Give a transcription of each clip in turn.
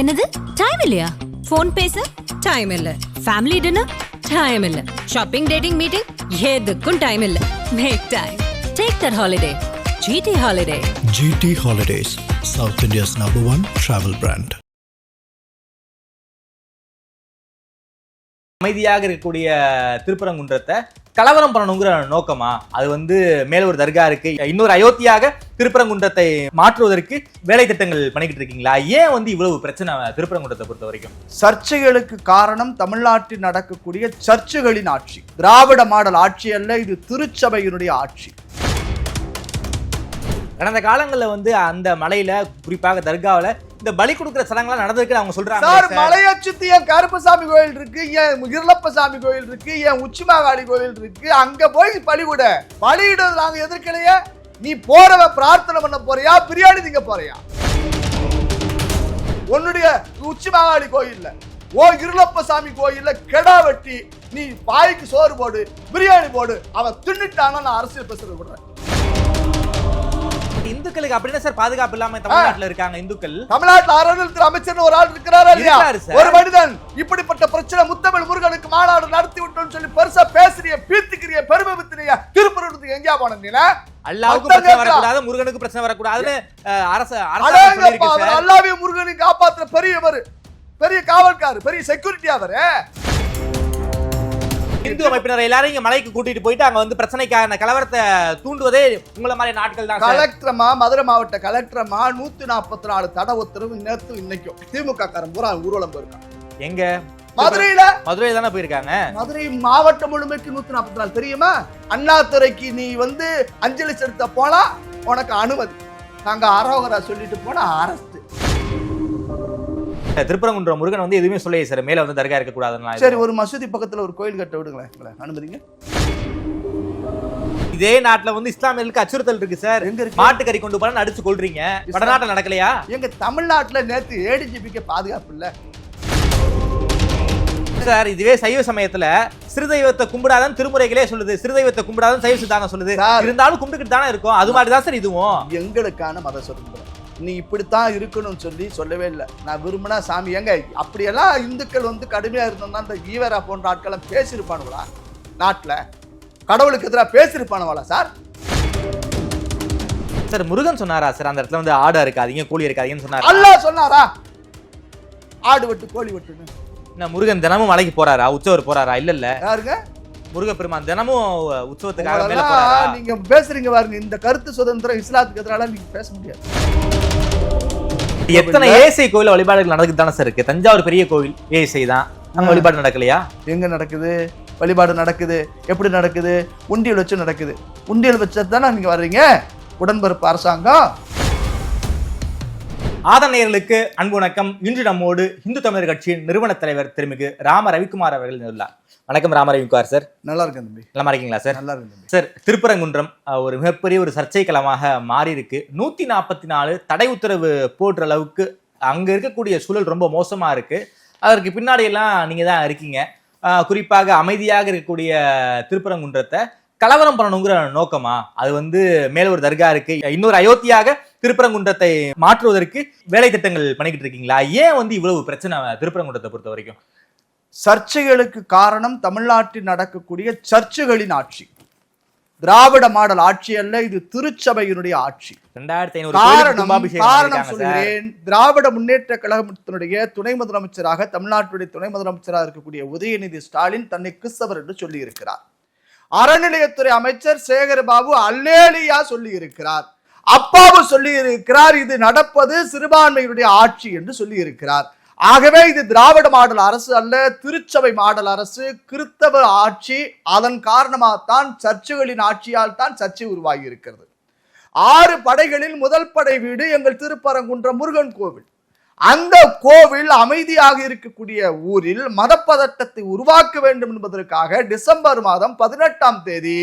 என்னது டைம் இல்லையா? போன் பேச டைம் இல்ல, ஃபேமிலி டின்னர் டைம் இல்ல, ஷாப்பிங் டேட்டிங் மீட்டிங் எதுக்கும் டைம் இல்ல. Make time. Take that holiday. GT Holiday. GT Holidays, South India's #1 travel brand. அமைதியாக இருக்கக்கூடிய திருப்பரங்குன்றத்தை கலவரம் பண்ணணுங்கிற நோக்கமா? அது மேல ஒரு தர்கா இருக்கு, இன்னொரு அயோத்தியாக திருப்பரங்குன்றத்தை மாற்றுவதற்கு வேலை திட்டங்கள் பண்ணிக்கிட்டு இருக்கீங்களா? ஏன் இவ்வளவு பிரச்சனை திருப்பரங்குன்றத்தை பொறுத்த வரைக்கும்? சர்ச்சைகளுக்கு காரணம் தமிழ்நாட்டில் நடக்கக்கூடிய சர்ச்சுகளின் ஆட்சி. திராவிட மாடல் ஆட்சி அல்ல, இது திருச்சபையினுடைய ஆட்சி. கடந்த காலங்களில் அந்த மலையில குறிப்பாக தர்காவில் இந்த பலி கொடுக்கிற சடங்கெல்லாம் நடந்திருக்கு அவங்க சொல்றாங்க. சார், மலையை சுத்தி என் கருப்பசாமி கோயில் இருக்கு, என் இருளப்பசாமி கோயில் இருக்கு, என் உச்சிமாகாளி கோயில் இருக்கு. அங்க போய் பலிவிட பலியிடுறது நாங்க எதிர்க்கலையே. நீ போறவ பிரார்த்தனை பண்ண போறியா, பிரியாணி திங்க போறியா? உன்னுடைய உச்சிமாகாளி கோயில்ல இருளப்பசாமி கோயில்ல கெடா வெட்டி நீ பாய்க்கு சோறு போடு, பிரியாணி போடு, அவன் தின்னுட்டானா நான் அரசியல் பேசுறது விடுறேன். இந்துக்களுக்கு அப்படின்னா சார் பாதுகாப்பு இல்லாம தமிழ்நாட்டுல இருக்காங்க இந்துக்கள். தமிழ்நாட்டுல அறநிலையத்துறை அமைச்சர் ஒரு ஆள் இருக்கிறாரா இல்லையா? ஒரு மனிதன் இப்படிப்பட்ட பிரச்சனை முத்தமிழ் முருகனுக்கு மாநாடு நடத்தி விட்டோம்னு சொல்லி பெருசா பேசுறிய, பீத்துக்கிறிய, பெருமை வித்துறிய. திருப்பரங்குன்றத்துக்கு எங்கேயா போனீங்க? அல்லாஹ்வுக்கு பிரச்சனை வரக்கூடாது, முருகனுக்கு பிரச்சனை வரக்கூடாதுன்னு அரசு அல்லாஹ்வே முருகனை காப்பாத்துற பெரியவர், பெரிய காவல்காரர், பெரிய செக்யூரிட்டி. அவரு இந்து அமைப்பினர் எல்லாரும் இங்க மலைக்கு கூட்டிட்டு போயிட்டு அங்க பிரச்சனைக்கான கலவரத்தை தூண்டுவதே உங்களை மாதிரி நாட்கள் தான். கலெக்டரமா, மதுரை மாவட்ட கலெக்டரமா 144 தடை உத்தரவு நேற்று இன்னைக்கும் திமுக காரன் பூரா ஊர்வலம் போயிருக்காங்க. எங்க? மதுரையில தானே போயிருக்காங்க. மதுரை மாவட்டம் முழுமைக்கு 144 தெரியுமா? அண்ணாதுரைக்கு நீ அஞ்சலி செலுத்த போனா உனக்கு அனுமதி, நாங்க அரோகரா சொல்லிட்டு போனா அரசு. திருப்பரங்குன்றம் முருகன் எதுவுமே சொல்லையே சார், மேல தர்கா இருக்க கூடாதுன்னா. சரி, ஒரு மசூதி பக்கத்துல ஒரு கோயில் கட்ட விடுங்களேன், அனுமதிங்க. இதே நாட்டுல இஸ்லாமியர்களுக்கு அச்சுறுத்தல் இருக்கு சார். எங்க இருக்கு? மாட்டுக்கறி கொண்டு போனா அடிச்சு கொள்றீங்க. வடநாட்டுல நடக்கலையா? எங்க தமிழ்நாட்டுல நேத்து ADGPக்கு பாதுகாப்பு இல்ல சார். இதுவே சைவ சமயத்துல சிறுதெய்வத்தை கும்பிடாதான் திருமுறைகளே சொல்லுது, சிறுதெய்வத்தை கும்பிடாதான் சைவ சித்தாந்தம் சொல்லுது. இருந்தாலும் கும்பிட்டுக்கிட்டு தானே இருக்கும். அது மாதிரிதான் சார் இதுவும். எங்களுக்கான மத சுதந்திரம். நீ இப்படித்தான் இருக்கணும்னு சொல்லவே இல்லை. நான் விரும்பினா சாமி எங்க அப்படியெல்லாம் இந்துக்கள் கடுமையா இருந்தோம்னா இந்த ஈவரா போன்ற ஆட்கள் பேசியிருப்பானுங்களா? நாட்டுல கடவுளுக்கு எதிராக பேசியிருப்பானுங்களா சார்? சார் முருகன் சொன்னாரா சார் அந்த இடத்துல ஆடு இருக்காதீங்க, கோழி இருக்காதீங்கன்னு சொன்னாரா? அல்லாஹ் சொன்னாரா ஆடு வெட்டு கோழி வெட்டுன்னு? முருகன் தினமும் மலைக்கு போறாரா, உற்சவர் போறாரா? இல்ல யாருங்க? முருகப்பெருமான் தினமும் உற்சவத்துக்காக மேல போறாரா? நீங்க பேசுறீங்க பாருங்க, இந்த கருத்து சுதந்திரம் இஸ்லாத்துக்கு எதிராக நீங்க பேச முடியாது. எத்தனை ஏசை கோயில் வழிபாடுகள் நடக்குது தானே சார் இருக்கு. தஞ்சாவூர் பெரிய கோவில் ஏசை தான், அங்க வழிபாடு நடக்கலையா? எங்க நடக்குது வழிபாடு? நடக்குது. எப்படி நடக்குது? உண்டியல் வச்சு நடக்குது. உண்டியல் வச்சது தானே நீங்க வர்றீங்க. உடன்பிறப்பு அரசாங்கம். ஆதனையர்களுக்கு அன்பு வணக்கம். இன்று நம்மோடு இந்து தமிழர் கட்சியின் நிறுவன தலைவர் திருமிகு ராம ரவிக்குமார் அவர்கள் உள்ளார். வணக்கம் ராம ரவிக்குமார் சார். நல்லா இருக்கேன் தம்பி. நல்லா இருக்கீங்களா சார்? நல்லா இருக்கேன் சார். திருப்பரங்குன்றம் ஒரு மிகப்பெரிய ஒரு சர்ச்சை களமாக மாறி இருக்கு. 144 தடை உத்தரவு போடுற அளவுக்கு அங்க இருக்கக்கூடிய சூழல் ரொம்ப மோசமா இருக்கு. அதற்கு பின்னாடி எல்லாம் நீங்க தான் இருக்கீங்க. குறிப்பாக அமைதியாக இருக்கக்கூடிய திருப்பரங்குன்றத்தை கலவரம் பண்ணணுங்கிற நோக்கமா? அது மேல ஒரு தர்கா இருக்கு, இன்னொரு அயோத்தியாக திருப்பரங்குன்றத்தை மாற்றுவதற்கு வேலை திட்டங்கள் பண்ணிக்கிட்டு இருக்கீங்களா? ஏன் இவ்வளவு பிரச்சனை திருப்பரங்குன்றத்தை பொறுத்த வரைக்கும்? சர்ச்சைகளுக்கு காரணம் தமிழ்நாட்டில் நடக்கக்கூடிய சர்ச்சுகளின் ஆட்சி. திராவிட மாடல் ஆட்சி அல்ல, இது திருச்சபையினுடைய ஆட்சி. 2500 காரணம் சொல்கிறேன். திராவிட முன்னேற்ற கழகத்தினுடைய துணை முதலமைச்சராக, தமிழ்நாட்டுடைய துணை முதலமைச்சராக இருக்கக்கூடிய உதயநிதி ஸ்டாலின் தன்னை கிறிஸ்தவர் என்று சொல்லி இருக்கிறார். அறநிலையத்துறை அமைச்சர் சேகர்பாபு அல்லேலியா சொல்லி இருக்கிறார். அப்பாவு சொல்லி இருக்கிறார் இது நடப்பது சிறுபான்மையினுடைய ஆட்சி என்று சொல்லி இருக்கிறார். ஆகவே இது திராவிட மாடல் அரசு அல்ல, திருச்சபை மாடல் அரசு, கிறிஸ்தவ ஆட்சி. அதன் காரணமாகத்தான் சர்ச்சுகளின் ஆட்சியால் தான் சர்ச்சை உருவாகி இருக்கிறது. 6 படைகளில் முதல் படை வீடு எங்கள் திருப்பரங்குன்றம் முருகன் கோவில். அந்த கோவில் அமைதியாக இருக்கக்கூடிய ஊரில் மதப்பதட்டத்தை உருவாக்க வேண்டும் என்பதற்காக டிசம்பர் மாதம் 18ஆம் தேதி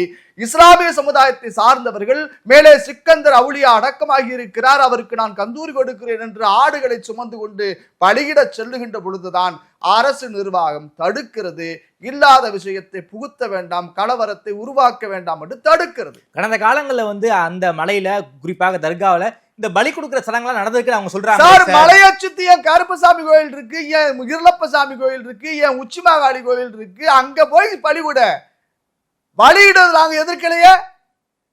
இஸ்லாமிய சமுதாயத்தை சார்ந்தவர்கள் மேலே சிக்கந்தர் அவுலியா அடக்கமாகி இருக்கிறார், அவருக்கு நான் கந்தூரி கொடுக்கிறேன் என்று ஆடுகளை சுமந்து கொண்டு பலியிட செல்லுகின்ற பொழுதுதான் அரசு நிர்வாகம் தடுக்கிறது. இல்லாத விஷயத்தை புகுத்த வேண்டாம், கலவரத்தை உருவாக்க வேண்டாம் என்று தடுக்கிறது. கடந்த காலங்களில் அந்த மலையில குறிப்பாக தர்காவில் இந்த பலி கொடுக்குற சடங்குலாம் நடந்திருக்கு அவங்க சொல்றாங்க சார். மலையை சுத்தி என் கருப்பசாமி கோயில் இருக்கு, என் இருளப்பசாமி கோயில் இருக்கு, என் உச்சிமாகாளி கோயில் இருக்கு. அங்க போய் பலிவிட பலியிடுறது நாங்க எதிர்க்கலையே.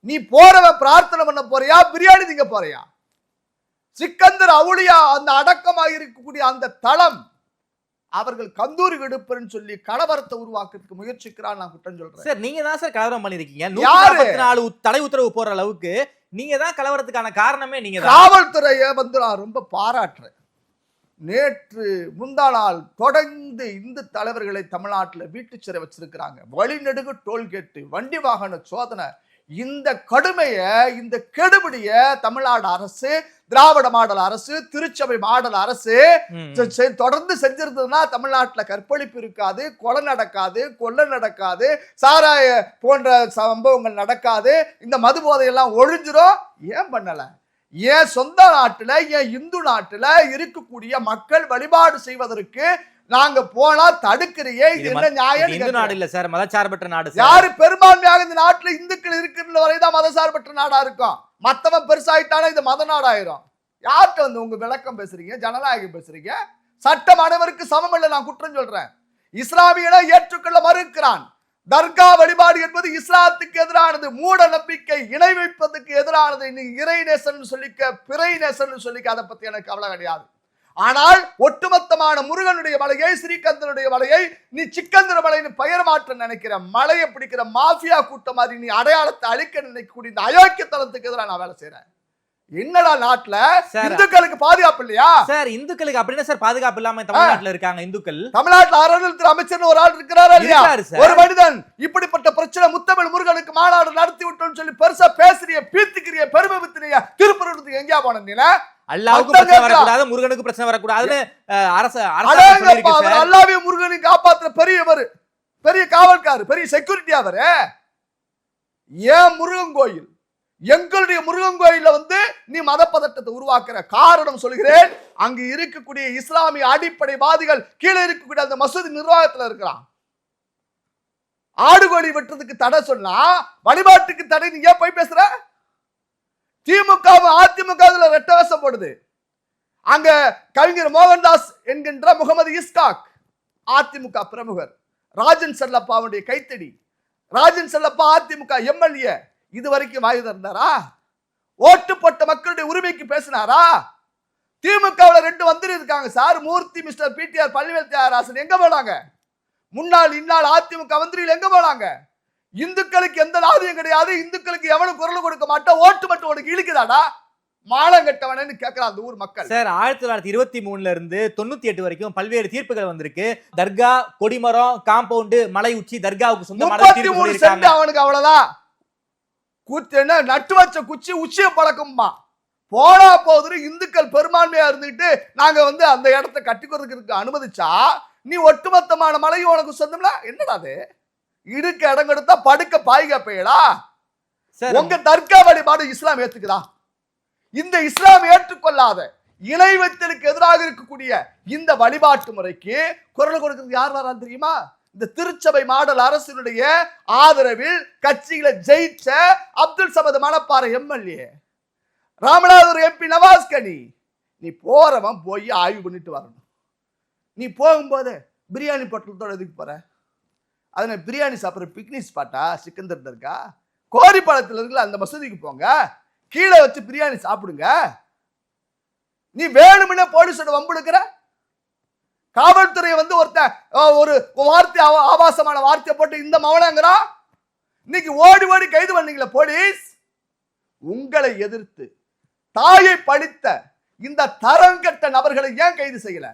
நீ போறவன் பிரார்த்தனை பண்ண போறியா, பிரியாணி திங்க போறியா? சிக்கந்தர் அவுளியா அந்த அடக்கமாக இருக்கக்கூடிய அந்த தளம் அவர்கள் கந்தூரி விடுப்புன்னு சொல்லி கலவரத்தை உருவாக்குறதுக்கு முயற்சிக்கிறான். நான் குற்றம் சொல்றேன் சார். நீங்க தான் சார் கலவரம் பண்ணிருக்கீங்க. 144 தடை உத்தரவு போற அளவுக்கு நீங்க தான் கலவரத்துக்கான காரணமே. நீங்க காவல்துறையை வந்து நான் ரொம்ப பாராட்டுறேன். நேற்று முந்தா நாள் தொடர்ந்து இந்து தலைவர்களை தமிழ்நாட்டில் வீட்டு சிறை வச்சிருக்கிறாங்க. வழிநெடுகு டோல்கேட்டு, வண்டி வாகன சோதனை. இந்த கடுமைய, இந்த கெடுபிடிய தமிழ்நாடு அரசு, திராவிட மாடல் அரசு, திருச்சபை மாடல் அரசு தொடர்ந்து செஞ்சிருந்ததுன்னா தமிழ்நாட்டுல கற்பழிப்பு இருக்காது, கொலை நடக்காது, கொள்ளை நடக்காது, சாராய போன்ற சம்பவங்கள் நடக்காது, இந்த மது போதையெல்லாம் ஒழிஞ்சிரும். ஏன் பண்ணல? ஏன் சொந்த நாட்டுல, ஏன் இந்து நாட்டுல இருக்கக்கூடிய மக்கள் வழிபாடு செய்வதற்கு நாங்க போனா தடுக்கிறியே? இது என்ன நியாயம்? இந்து நாடு இல்ல சார், மதசார்பற்ற நாடு. யாரு பெரும்பான்மையாக இந்த நாட்டுல இந்துக்கள் இருக்கிற வரைதான் மதசார்பற்ற நாடா இருக்கும். மத்தவன் பெருசாயிட்டானா இது மத நாடாயிரும். யார்கிட்ட வந்து உங்க விளக்கம் பேசுறீங்க, ஜனநாயகம் பேசுறீங்க? சட்டம் அனைவருக்கு சமம் இல்லை. நான் குற்றம் சொல்றேன். இஸ்லாமியனை ஏற்றுக்கொள்ள மறுக்கிறான். தர்கா வழிபாடு என்பது இஸ்லாத்துக்கு எதிரானது, மூட நம்பிக்கை, இணை வைப்பதற்கு எதிரானது. நீ இறை நேசன் சொல்லிக்க, பிறை நேசன் சொல்லிக்க, அதை பத்தி எனக்கு கவலை கிடையாது. ஆனால் ஒட்டுமொத்தமான முருகனுடைய மலையை, ஸ்ரீகந்தனுடைய மலையை நீ சிக்கந்தர மலைன்னு பெயர் மாற்ற நினைக்கிற, மலையை பிடிக்கிற மாஃபியா கூட்டம் மாதிரி நீ அடையாளத்தை அழிக்க நினைக்கக்கூடிய இந்த அயோக்கியத்தனத்துக்கு எதிராக நான் வேலை செய்யறேன். என்னடா நாட்டுல இந்துக்களுக்கு பாதுகாப்பு இல்லையா சார்? இந்துக்களுக்கு அப்படின்னா சார் பாதுகாப்பு இல்லாம தமிழ்நாட்டுல இருக்காங்க இந்துக்கள். தமிழ்நாட்டுல அறநிலையத்துறை அமைச்சர் ஒரு ஆள் இருக்கிறாரா இல்லையா? ஒரு மனிதன் இப்படிப்பட்ட பிரச்சனை முத்தமிழ் முருகனுக்கு மாநாடு நடத்தி விட்டோம்னு சொல்லி பெருசா பேசுறிய, பீத்துக்கிறிய, பெருமை வித்துறிய. திருப்பூருக்கு எங்கேயா போன நீ? அல்லாவுக்கு பிரச்சனை வரக்கூடாது, முருகனுக்கு பிரச்சனை வரக்கூடாதுன்னு அல்லாவே முருகனை காப்பாற்ற பெரியவர், பெரிய காவல்காரர், பெரிய செக்யூரிட்டி. அவரு ஏன் முருகன் கோயில், எங்களுடைய முருகன் கோயில வந்து நீ மத பதட்டத்தை உருவாக்குற காரணம் சொல்கிறேன். அங்கு இருக்கக்கூடிய இஸ்லாமிய அடிப்படைவாதிகள் கீழே இருக்கக்கூடிய அந்த மசூதி நிர்வாகத்துல இருக்கிறான். ஆடு கோழி வெட்டுறதுக்கு தடை சொன்னா வழிபாட்டுக்கு தடை. நீ ஏன் போய் பேசுற? திமுக அதிமுக ரெட்டவசம் போடுது. அங்க கவிஞர் மோகன்தாஸ் என்கின்ற முகமது இஸ்காக், அதிமுக பிரமுகர், ராஜன் செல்லப்பாவுடைய கைத்தடி. ராஜன் செல்லப்பா அதிமுக எம்எல்ஏ, இதுவரைக்கும் வாய் திறந்தாரா? ஓட்டு போட்ட மக்களுடைய உரிமைக்கு பேசினாரா? திமுகவில் 2 மந்திரி இருக்காங்க சார், மூர்த்தி, மிஸ்டர் பிடிஆர், பழனிவேல் தியாகராசன். எங்க போனாங்க? முன்னாள் இந்நாள் அதிமுக மந்திரிகள் எங்க போனாங்க? இந்துக்களுக்கு எந்த லாதியம் கிடையாது, இந்துக்களுக்கு எவனும் குரல் கொடுக்க மாட்டோம், ஓட்டு மட்டும் உனக்கு இழுக்குதாடா? மானங்கட்டவனு கேட்கிறான் அந்த ஊர் மக்கள். சார், 1923 இருந்து 98 வரைக்கும் பல்வேறு தீர்ப்புகள் வந்திருக்கு. தர்கா, கொடிமரம், காம்பவுண்டு, மலை உச்சி, தர்காவுக்கு சொந்தமான 33 சென்ட் அவனுக்கு அவ்வளவுதான். கூத்து என்ன நட்டு வச்ச குச்சி உச்சிய பழக்கம்மா. போனா போது இந்துக்கள் பெரும்பான்மையா இருந்துட்டு நாங்க வந்து அந்த இடத்தை கட்டிக்கிறதுக்கு அனுமதிச்சா நீ ஒட்டுமொத்தமான மலையும் உனக்கு சொந்தம்னா என்னடா அது? இடுக்க இடம் கொடுத்தா படுக்க பாய்கா பெயடா. உங்க தர்கா வழிபாடு இஸ்லாம் ஏத்துக்குதா? இந்த இஸ்லாம் ஏற்றுக்கொள்ளாத இணை வைத்தலுக்கு எதிராக இருக்கக்கூடிய இந்த வழிபாட்டு முறைக்கு குரல் கொடுக்கிறது யார் வரான்னு தெரியுமா? இந்த திருச்சபை மாடல் அரசினுடைய ஆதரவில் கட்சிகளை ஜெயிச்ச அப்துல் சமது மணப்பாறை எம்எல்ஏ, ராமநாதபுரம் எம்பி நவாஸ்கனி. நீ போறவன் போய் ஆய்வு பண்ணிட்டு வரணும். நீ போகும்போது பிரியாணி பொட்டலத்தோட எதுக்கு போற? அதனை பிரியாணி சாப்பிட்ற பிக்னிக் ஸ்பாட்டா சிக்கந்தர் தர்கா? கோரிப்பாளையத்தில் இருக்குல்ல அந்த மசூதிக்கு போங்க, கீழே வச்சு பிரியாணி சாப்பிடுங்க. நீ வேணும்னே போலீஸோட வம்புடுக்கிற. காவல்துறை வந்து ஒரு வார்த்தை, ஆபாசமான வார்த்தையை போட்டு இந்த மவனங்கிறா. இன்னைக்கு ஓடி ஓடி கைது பண்ணீங்களா போலீஸ்? உங்களை எதிர்த்து தாயை பழித்த இந்த தரங்கட்ட நபர்களை ஏன் கைது செய்யல?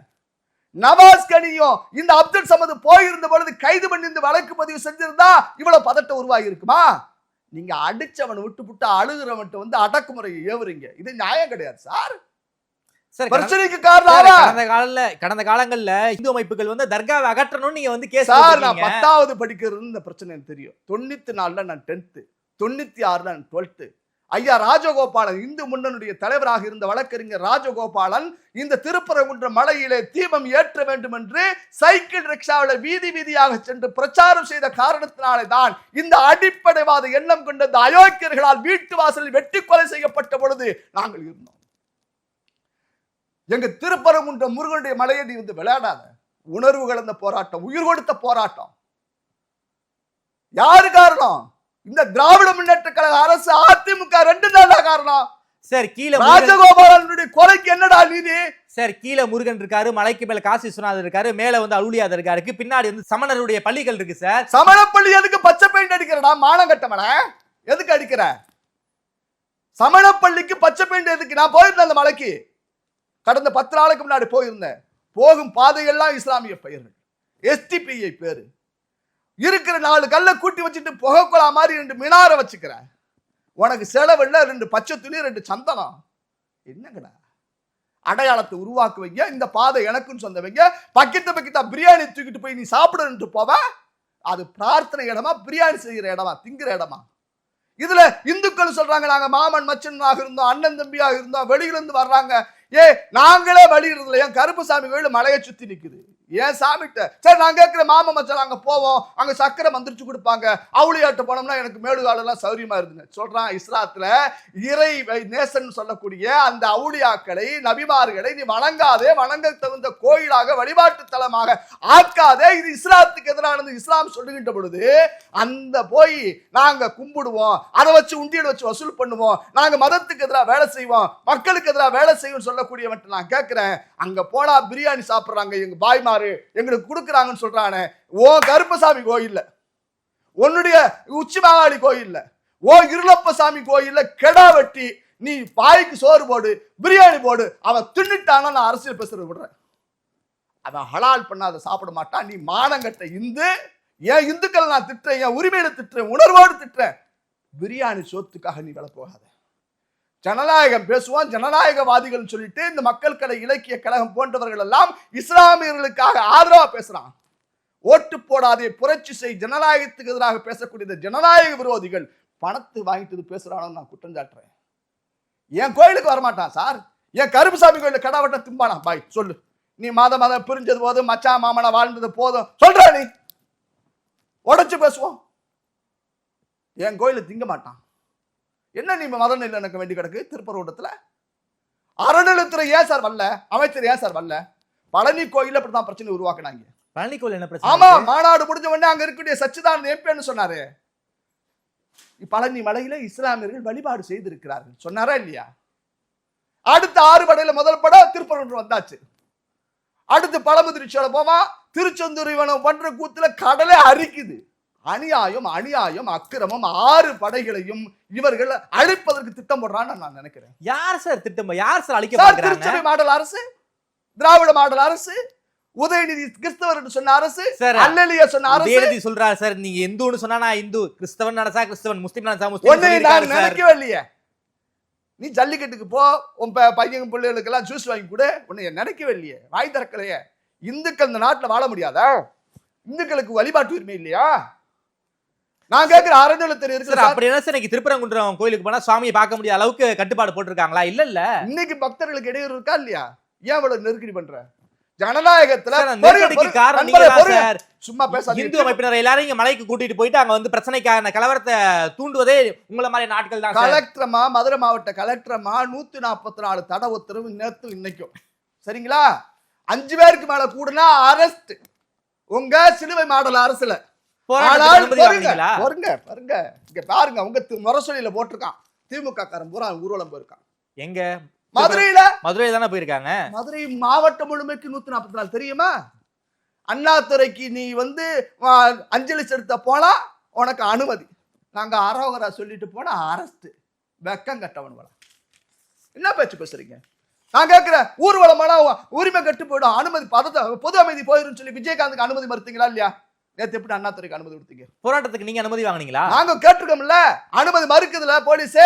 நவாஸ்கனியும் இந்த அப்துல் சமது போயிருந்த பொழுது கைது பண்ணி இந்த வழக்கு பதிவு செஞ்சிருந்தா இவ்வளவு பதட்டம் உருவாகி இருக்குமா? நீங்க அடிச்சவன் விட்டு புட்டு அழுகிறவன் வந்து அடக்குமுறையை ஏவுறீங்க. இது நியாயம் கிடையாது சார். பிரச்சனைக்கு காரணம் கடந்த காலங்கள்ல இந்து அமைப்புகள் வந்து தர்காவை அகற்றணும் நீங்க வந்து கேஸ். சார், நான் 10வது படிக்கிறது இந்த பிரச்சனை எனக்கு தெரியும். 94ல நான் 10th, 96ல நான் 12th. ஐயா ராஜகோபாலன், இந்து முன்னணியுடைய தலைவராக இருந்த வழக்கறிஞர் ராஜகோபாலன் இந்த திருப்பரங்குன்ற மலையிலே தீபம் ஏற்ற வேண்டும் என்று சைக்கிள் ரிக்ஷாவில வீதி வீதியாக சென்று பிரச்சாரம் செய்த காரணத்தினாலே தான் இந்த அடிப்படைவாத எண்ணம் கொண்ட இந்த அயோக்கியர்களால் வீட்டு வாசலில் வெட்டி கொலை செய்யப்பட்ட பொழுது நாங்கள் இருந்தோம். எங்க திருப்பரங்குன்ற முருகனுடைய மலையை நீ வந்து விளையாடாத. உணர்வு கலந்த போராட்டம், உயிர் கொடுத்த போராட்டம். யாரு காரணம்? இந்த திராவிட முன்னேற்ற கழக அரசு, அதிமுக 2 தான் காரணம். சார் கீழே ராஜகோபாலனுடைய கொலைக்கு என்னடா நீதி? சார் கீழே முருகன் இருக்காரு, மலைக்கு மேல காசி விஸ்வநாதர் இருக்காரு, மேல வந்து அருளியாதர் இருக்காரு, பின்னாடி வந்து சமணருடைய பள்ளிகள் இருக்கு சார். சமணப்பள்ளி எதுக்கு பச்சை பெயிண்ட் அடிக்கிறடா மானம் கட்டவன? எதுக்கு அடிக்கிற? சமணப்பள்ளிக்கு பச்சை பெயிண்ட் எதுக்கு? நான் போயிருந்தேன் அந்த மலைக்கு, கடந்த 10 நாளுக்கு முன்னாடி போயிருந்தேன். போகும் பாதையெல்லாம் இஸ்லாமிய பெயர்கள், STPI பேரு இருக்கிற 4 கல்ல கூட்டி வச்சுட்டு புகைக்குழா மாதிரி 2 மினார வச்சுக்கிற. உனக்கு செலவுல 2 பச்சை துணி 2 சந்தனம். என்னங்கடா அடையாளத்தை உருவாக்குவீங்க? இந்த பாதை எனக்குன்னு சொந்தவங்க பக்கத்தா பிரியாணி தூக்கிட்டு போய் நீ சாப்பிடுன்ட்டு போவ. அது பிரார்த்தனை இடமா, பிரியாணி செய்யற இடமா, திங்கிற இடமா? இதுல இந்துக்கள் சொல்றாங்க நாங்க மாமன் மச்சனாக இருந்தோம், அண்ணன் தம்பியாக இருந்தோம், வெளியிலிருந்து வர்றாங்க. நாங்களே வழியிறதுல என் கருப்புசாமி கோயில் மலையை சுத்தி நிக்குது. ஏன் சாமிட்ட சரி நான் கேட்கிற மாம மச்சான் அங்க போவோம், அங்க சக்கரை மந்திரிச்சு கொடுப்பாங்க, அவுளியாட்ட போனோம்னா எனக்கு மேலுகாலெல்லாம் சௌரியமா இருக்குங்க சொல்றான். இஸ்லாத்துல இறை நேசன் சொல்லக்கூடிய அந்த அவுளியாக்களை, நபிமார்களை நீ வணங்காதே, வணங்க தகுந்த கோயிலாக வழிபாட்டு தலமாக ஆக்காதே, இது இஸ்லாத்துக்கு எதிரானது இஸ்லாம் சொல்லுகின்ற பொழுது அந்த போய் நாங்க கும்பிடுவோம், அதை வச்சு உண்டியல் வச்சு வசூல் பண்ணுவோம், நாங்க மதத்துக்கு எதிராக வேலை செய்வோம், மக்களுக்கு எதிராக வேலை செய்வோம் சொல்லக்கூடியவன் நான் கேட்கிறேன். அங்க போனா பிரியாணி சாப்பிடுறாங்க எங்க பாய்மார் எங்களுக்கு கொடுக்குறாங்கன்னு சொல்றானே, ஓ கருப்பசாமி கோயில்ல, உன்னுடைய உச்சி மாகாளி கோயில்ல, ஓ இருளப்பசாமி கோயில்ல கெடா வெட்டி நீ பாய்க்கு சோறு போடு, பிரியாணி போடு, அவன் தின்னுட்டானா நான் அரசியல் பேசுறது விடுறேன். அவன் ஹலால் பண்ணாத சாப்பிட மாட்டான். நீ மானங்கட்ட இந்து, ஏன் இந்துக்கள் நான் திட்டுறேன், என் உரிமையில திட்டுறேன், உணர்வோடு திட்டுறேன். பிரியாணி சோத்துக்காக நீ வேலை போகாத. ஜனநாயகம் பேசுவோம், ஜனநாயகவாதிகள் சொல்லிட்டு இந்த மக்கள் கலை இலக்கிய கழகம் போன்றவர்கள் எல்லாம் இஸ்லாமியர்களுக்காக ஆதரவா பேசுறான். ஓட்டு போடாதே, புரட்சி செய், ஜனநாயகத்துக்கு எதிராக பேசக்கூடிய ஜனநாயக விரோதிகள் பணத்தை வாங்கிட்டு பேசுறானு நான் குற்றம் சாட்டுறேன். என் கோயிலுக்கு வரமாட்டான் சார், என் கருப்புசாமி கோயில கடாவட்ட திம்பானா? பாய் சொல்லு, நீ மாதம் பிரிஞ்சது போதும், மச்சா மாமனா வாழ்ந்தது போதும் சொல்ற, நீ உடைச்சு பேசுவோம். என் கோயில திங்க மாட்டான். என்ன நீ மதம் இல்லை எனக்கு வேண்டி கிடக்கு? திருப்பரங்குன்றத்துல அறநிலையத்துறை ஏன் சார் வரல? அமைச்சர் ஏன் சார் வரல? பழனி கோயில் அப்படிதான் பிரச்சனை உருவாக்குனாங்க. பழனி கோயில் என்ன பிரச்சனை? ஆமா, மாநாடு முடிஞ்ச உடனே அங்க இருக்கக்கூடிய சச்சிதானந்த எம்பின்னு சொன்னாரு, பழனி மலையில இஸ்லாமியர்கள் வழிபாடு செய்திருக்கிறார்கள் சொன்னாரா இல்லையா? அடுத்த 6 படையில முதல் படம் திருப்பரங்குன்றம் வந்தாச்சு. அடுத்து பழமுதிர்ச்சியோட போவா, திருச்செந்தூர் இவனம் பண்ற கூத்துல கடலை அரிக்குது. அநியாயம், அநியாயம், அக்கிரமம். 6 படைகளையும் இவர்கள் அழிப்பதற்கு திட்டம் போடுறான்னு நான் நினைக்கிறேன். யார் சார் திட்டம்? யார் சார் அழிக்க பார்க்கறாங்க? திருச்சபை மாடல் அரசு, திராவிட மாடல் அரசு, உதயநிதி கிறிஸ்தவர் என்று சொன்ன அரசு, அல்லேலியா சொன்ன அரசு. உதயநிதி சொல்றாரு சார், நீங்க இந்துன்னு சொன்னா நான் இந்து, கிறிஸ்தவன் நடசா கிறிஸ்தவன், முஸ்லிம் நடசா முஸ்லிம். ஒண்ணே நான் நினைக்கவே இல்லையே. நீ ஜல்லிக்கட்டுக்கு போ, உன் பையன் பிள்ளைகளுக்கு எல்லாம் ஜூஸ் வாங்கி கொடு, உன்னை நினைக்கவே இல்லையே, வாய் திறக்கலையே. இந்துக்கள் இந்த நாட்டுல வாழ முடியாதா? இந்துக்களுக்கு வழிபாட்டு உரிமை இல்லையா? நான் கேட்கிற அறநிலையத்துறை இருக்கு சார். அப்படி என்ன சார் இன்னைக்கு திருப்பரங்குன்றம் கோயிலுக்கு போனா சுவாமியை பார்க்க முடியாத அளவுக்கு கட்டுப்பாடு போட்டுருக்காங்களா? இல்ல இன்னைக்கு பக்தர்களுக்கு இடையூறு இருக்கா இல்லையா? ஏன் இவ்வளவு நெருக்கடி பண்ற? ஜனநாயகத்துல சும்மா பேச இந்து அமைப்பினர் எல்லாரும் இங்க மலைக்கு கூட்டிட்டு போயிட்டு அங்க வந்து பிரச்சனைக்கான கலவரத்தை தூண்டுவதே உங்களை மாதிரி நாட்கள் தான். கலெக்டரமா, மதுரை மாவட்ட கலெக்டரமா 144 தடை உத்தரவு நேற்று இன்னைக்கும். சரிங்களா? 5 பேருக்கு மேல கூடுனா அரெஸ்ட். உங்க சிலுவை மாடல் அரசுல பாருங்க, உங்க முரசொலியில போட்டிருக்கான், திமுக காரன் பூரா ஊர்வலம் போயிருக்கான். எங்க? மதுரையில தானே போயிருக்காங்க. மதுரை மாவட்டம் முழுமைக்கு 144 தெரியுமா? அண்ணாதுரைக்கு நீ வந்து அஞ்சலி செலுத்த போனா உனக்கு அனுமதி, நாங்க அரோகரா சொல்லிட்டு போனா அரெஸ்ட். வெக்கம் கட்டவன் வள. என்ன பேச்சு பேசுறீங்க? நான் கேட்கிறேன், ஊர்வலமான உரிமை கட்டு போயிடும், அனுமதி பொது அமைதி போயிரும் சொல்லி விஜயகாந்துக்கு அனுமதி மறுத்தீங்களா இல்லையா? நேத்து எப்படி அண்ணாதுரைக்கு அனுமதி கொடுத்தீங்க? போராட்டத்துக்கு நீங்க அனுமதி வாங்குனீங்களா? நாங்க கேட்டிருக்கோம்ல, அனுமதி மறுக்குதுல போலீஸ்.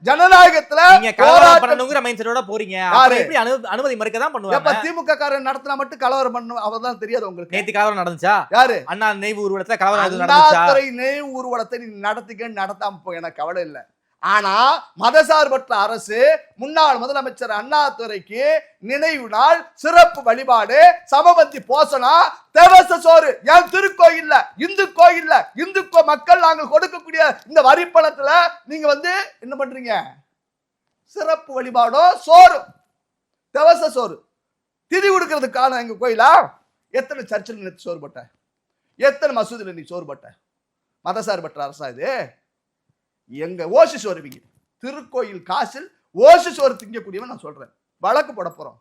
ஜனநாயகத்துல நீங்க கலவரம் பண்ணணும்ங்கற மைண்ட்செட்டோட போறீங்க. அப்ப எப்படி அனுமதி மறுக்க தான் பண்ணுவாங்க? எப்ப திமுக காரன் நடத்தினா மட்டும் கலவரம் பண்ணணும் அவதான் தெரியாது உங்களுக்கு? நேத்து கலவரம் நடந்துச்சா? யாரு? அண்ணா நினைவு ஊர்வலத்துல கலவரம் நடந்துச்சா? அண்ணாதுரை நினைவு ஊர்வலத்தை நீ நடத்திக்க நடத்தாம போ, எனக்கு கவலை இல்லை. ஆனா மதசார்பற்ற அரசு முன்னாள் முதலமைச்சர் அண்ணாதுரைக்கு நினைவு நாள், சிறப்பு வழிபாடு, சமபந்தி போசனா, தேவச சோறு என் திருக்கோயில்ல, இந்து கோயில்ல, இந்து மக்கள் நாங்கள் கொடுக்கக்கூடிய இந்த வரி பணத்துல நீங்க வந்து என்ன பண்றீங்க? சிறப்பு வழிபாடோ சோறு, தேவச சோறு திதி கொடுக்கறதுக்கான எங்க கோயிலா? எத்தனை சர்ச்சில் நீ சோறு போட்ட? எத்தனை மசூதியில் நீ சோறு போட்ட? மதசார்பற்ற அரசா இது? எங்க ஓசி சோறுவீங்க. திருக்கோயில் காசில் ஓசி சோறு திங்கக்கூடியவன் நான் சொல்றேன். வழக்கு போட போறோம்.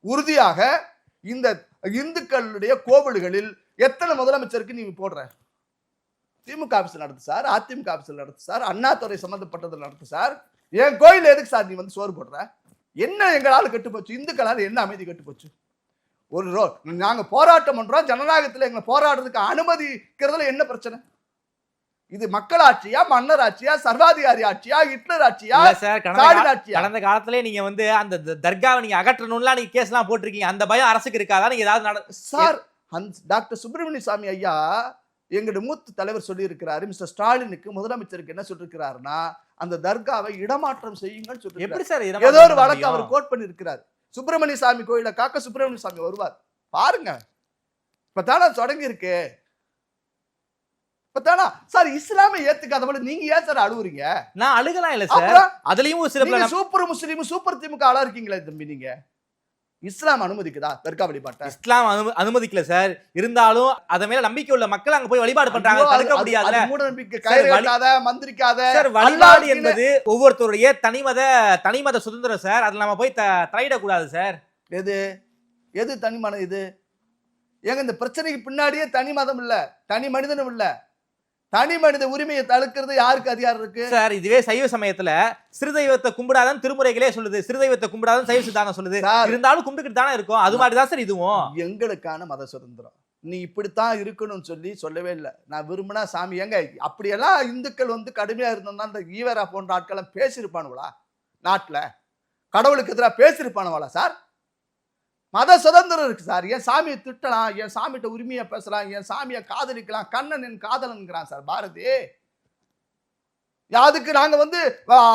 உறுதியாக இந்த இந்துக்களுடைய கோவில்களில் எத்தனை முதலமைச்சருக்கு நீங்க போடுற? திமுக ஆபீஸ் நடத்து சார், அதிமுக ஆபீஸ் நடத்து சார், அண்ணாதுறை சம்பந்தப்பட்டது நடத்து சார். என் கோயில் எதுக்கு சார் நீ வந்து சோறு போடுற? என்ன எங்களால் கெட்டு போச்சு? இந்துக்களால் என்ன அமைதி கெட்டு போச்சு? நாங்க போராட்டம் பண்றோம், ஜனநாயகத்தில் எங்களை போராடுறதுக்கு அனுமதிக்கிறதுல என்ன பிரச்சனை? இது மக்களாட்சியா, மன்னர் ஆட்சியா, சர்வாதிகாரி ஆட்சியா, ஹிட்லர் ஆட்சியா, கடந்த காலத்திலே நீங்க வந்து அந்த தர்காவை நீங்க அகற்றணும்லாம் நீங்க கேஸ் எல்லாம் போட்டிருக்கீங்க. அந்த பயம் அரசுக்கு இருக்காதா? நீங்க ஏதாவது சார், டாக்டர் சுப்பிரமணிய சாமி ஐயா எங்களுடைய மூத்த தலைவர் சொல்லி இருக்கிறாரு, மிஸ்டர் ஸ்டாலினுக்கு முதலமைச்சருக்கு என்ன சொல்லிருக்கிறாருன்னா, அந்த தர்காவை இடமாற்றம் செய்யுங்கன்னு சொல்லி. எப்படி சார் ஏதோ ஒரு வழக்கு அவர் கோட் பண்ணி இருக்கிறார். சுப்பிரமணிய சாமி கோயில காக்க சுப்பிரமணிய சாமி வருவார் பாருங்க. இப்பதானா தொடங்கி இருக்கு. இப்பதானா சார் இஸ்லாமை ஏத்துக்காதவள நீங்க ஏன் சார் அழுவுறீங்க? நான் அழுகலாம் இல்ல சார். அதுலயும் சில சூப்பர் முஸ்லீம் சூப்பர் திமுக ஆளா இருக்கீங்களே தம்பி. நீங்க இஸ்லாம் அனுமதிக்குதா தர்கா வழிபாட்டை? இஸ்லாம் அனுமதிக்கல சார். இருந்தாலும் அத மேல நம்பிக்கை உள்ள மக்கள் அங்க போய் வழிபாடு பண்றாங்க. தடுக்க முடியாதுல. மூட நம்பிக்கை கயிறு கட்டாத, மந்திரிக்காத. சார் வழிபாடு என்பது ஒவ்வொருத்தருடைய தனிமத சுதந்திரம் சார். அதுல நம்ம போய் தலையிட கூடாது சார். எது தனிமதம்? இது ஏங்க இந்த பிரச்சனைக்கு பின்னாடியே தனி மதம் இல்ல, தனி மனிதனும் இல்ல. தனி மனித உரிமையை தடுக்கிறது யாருக்கு அதிகாரம் இருக்கு சார்? இதுவே சைவ சமயத்துல சிறுதெய்வத்தை கும்பிடாதான் திருமுறைகளே சொல்லுது. சிறுதெய்வத்தை கும்பிடாதான் சைவ சித்தாந்தம் சொல்லுது. இருந்தாலும் கும்பிட்டுக்கிட்டு தானே இருக்கும். அது மாதிரிதான் சார் இதுவும். எங்களுக்கான மத சுதந்திரம். நீ இப்படித்தான் இருக்கணும்னு சொல்லவே இல்லை. நான் விரும்பினா சாமி எங்க அப்படியெல்லாம் இந்துக்கள் வந்து கடுமையா இருந்தோம்னா இந்த ஈவரா போன்ற ஆட்கள் பேசியிருப்பானுங்களா? நாட்டுல கடவுளுக்கு எதிராக பேசியிருப்பானுங்களா சார்? மத சுதந்திரம் இருக்கு சார். என் சாமியை திட்டலாம், என் சாமிகிட்ட உரிமையை பேசலாம், என் சாமியை காதலிக்கலாம். கண்ணன் என் காதலன்கிறான் சார் பாரதி. அதுக்கு நாங்க வந்து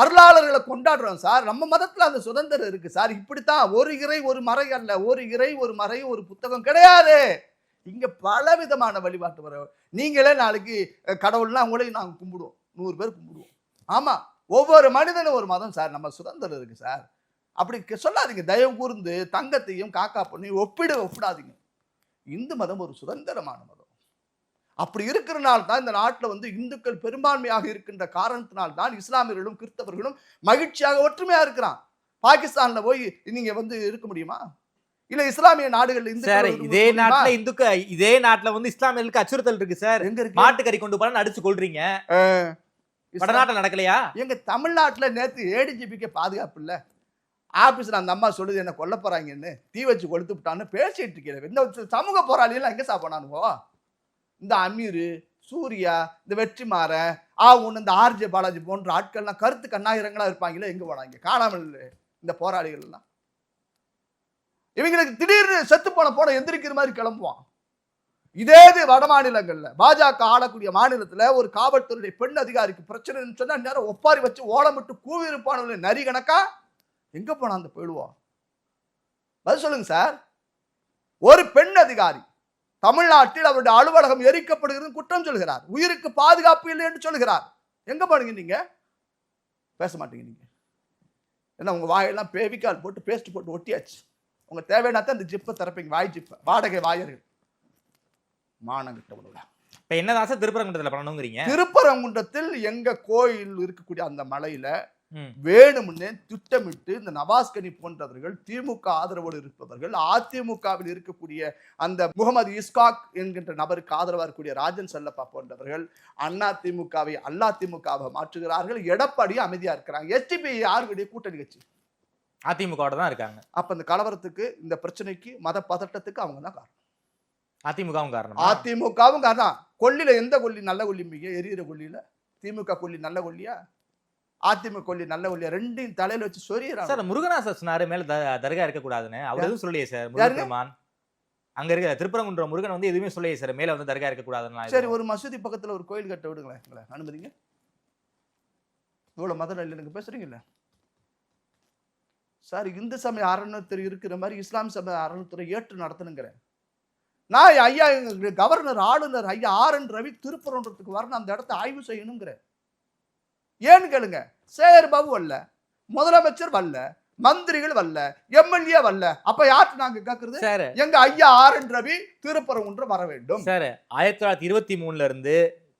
அருளாளர்களை கொண்டாடுறோம் சார். நம்ம மதத்துல அந்த சுதந்திரம் இருக்கு சார். இப்படித்தான் ஒரு இறை ஒரு மறை அல்ல, ஒரு இறை ஒரு மறை ஒரு புத்தகம் கிடையாது. இங்க பல விதமான வழிபாட்டு வர. நீங்களே நாளைக்கு கடவுள்னா உங்களையும் நாங்க கும்பிடுவோம், 100 பேர் கும்பிடுவோம். ஆமா, ஒவ்வொரு மனிதனும் ஒரு மதம் சார். நம்ம சுதந்திரம் இருக்கு சார். அப்படி சொல்லாதீங்க. தயவு கூர்ந்து தங்கத்தையும் காக்கா பண்ணி ஒப்பிடாதீங்க. இந்து மதம் ஒரு சுதந்திரமான மதம். அப்படி இருக்கிறனால தான் இந்த நாட்டில் வந்து இந்துக்கள் பெரும்பான்மையாக இருக்கின்ற காரணத்தினால்தான் இஸ்லாமியர்களும் கிறிஸ்தவர்களும் மகிழ்ச்சியாக ஒற்றுமையா இருக்கிறான். பாகிஸ்தான்ல போய் நீங்க வந்து இருக்க முடியுமா? இல்ல இஸ்லாமிய நாடுகள் இதே நாட்டுல வந்து இஸ்லாமியர்களுக்கு அச்சுறுத்தல் இருக்கு சார். மாட்டுக்கறி கொண்டு போனா அடிச்சு கொள்றீங்க. வடநாட்டுல நடக்கலையா? எங்க தமிழ்நாட்டுல நேத்து ஏடிஜிபிக்கு பாதுகாப்பு இல்ல. ஆபீஸ்ல அந்த அம்மா சொல்லுது என்ன கொல்ல போறாங்கன்னு, தீ வச்சு கொளுத்து விட்டான்னு பேசிட்டு இருக்கிறேன். இந்த சமூக போராளிகள் எங்க சாப்பிடானுவோ? இந்த அமீர், சூர்யா, இந்த வெற்றிமாறன், இந்த ஆர்ஜே பாலாஜி போன்ற ஆட்கள்லாம் கருத்து கண்ணாயிரங்களா இருப்பாங்களே, எங்க போனாங்க? காணாமல் இந்த போராளிகள் எல்லாம். இவங்களுக்கு திடீர்னு செத்து போன எந்திரிக்கிற மாதிரி கிளம்புவான். இதே வட மாநிலங்கள்ல பாஜக ஆளக்கூடிய மாநிலத்துல ஒரு காவல்துறை பெண் அதிகாரிக்கு பிரச்சனைன்னு சொன்னா நேரம் ஒப்பாரி வச்சு ஓலமிட்டு கூவி இருப்பானுங்களே நரி கணக்கா. எங்க போனா அந்த போயிடுவோம்? பதில் சொல்லுங்க சார். ஒரு பெண் அதிகாரி தமிழ்நாட்டில் அவருடைய அலுவலகம் எரிக்கப்படுகிறது குற்றம் சொல்கிறார். உயிருக்கு பாதுகாப்பு இல்லை என்று சொல்கிறார். எங்க போனீங்க நீங்க? பேச மாட்டீங்க நீங்க. என்ன உங்க வாயெல்லாம் பேவிக்கால் போட்டு பேஸ்ட் போட்டு ஒட்டியாச்சு. உங்க தேவையான தான் இந்த ஜிப்பை திறப்பீங்க. வாய் ஜிப்பை வாடகை வாயர்கள் மானங்கிட்ட. இப்ப என்னதான் சார் திருப்பரங்குன்றத்துல பண்ணணுங்கிறீங்க? திருப்பரங்குன்றத்தில் எங்க கோயில் இருக்கக்கூடிய அந்த மலையில வேணும்னு திட்டமிட்டு இந்த நவாஸ்கனி போன்றவர்கள், திமுக ஆதரவோடு இருப்பவர்கள், அதிமுகவில் இருக்கக்கூடிய அந்த முகமது இஸ்காக் என்கின்ற நபருக்கு ஆதரவாக இருக்கக்கூடிய ராஜன் செல்லப்பா போன்றவர்கள் அதிமுகவை அதிமுகவை மாற்றுகிறார்கள். எடப்பாடி அமைதியா இருக்கிறாங்க. எஸ்டிபி யாருடைய கூட்டணி கட்சி? அதிமுக தான் இருக்காங்க. அப்ப இந்த கலவரத்துக்கு, இந்த பிரச்சனைக்கு, மத பதட்டத்துக்கு அவங்க தான் காரணம். அதிமுகவும் காரணம். அதிமுகவும் காரணம். கொல்லியில எந்த கொல்லி நல்ல கொல்லி? மிக எரியிற கொல்லியில திமுக கொல்லி நல்ல கொல்லியா, அதிமுக கொல்லி நல்ல கொல்லியா? ரெண்டையும் தலையில வச்சு சொரியறாங்க சார். முருகனாசர் சொன்னாரு மேல தர்கா இருக்க கூடாதுன்னு. அவர் எதுவும் சொல்லலையே சார். முருகன் அங்க இருக்க திருப்பரங்குன்ற முருகன் வந்து எதுவுமே சொல்லலையே சார், மேல வந்து தர்கா இருக்க கூடாதுன்னு. சரி, ஒரு மசூதி பக்கத்துல ஒரு கோயில் கட்ட விடுங்களேன், அனுமதிங்க. இவ்வளவு மத நல்லிணக்கம் பேசுறீங்கல்ல சார். இந்து சமய அறநிலையத்துறை இருக்கிற மாதிரி இஸ்லாம் சமய அறநிலையத்துறை ஏற்று நடத்தணுங்கிறேன் நான். ஐயா கவர்னர் ஆளுநர் ஐயா RN ரவி திருப்பரங்குன்றத்துக்கு வரணும், அந்த இடத்த ஆய்வு செய்யணுங்கிற. ஏன்னு கேளுங்க. சேகர் பாபு வரல, முதலமைச்சர் வரல, மந்திரிகள் வரல, எம்எல்ஏ வரல. அப்ப யார்கிட்ட நாங்க கேக்குறது? சார் எங்க ஐயா ஆர்.என். ரவி திருப்பரங்குன்றம் வர வேண்டும். சார் 1923 இருந்து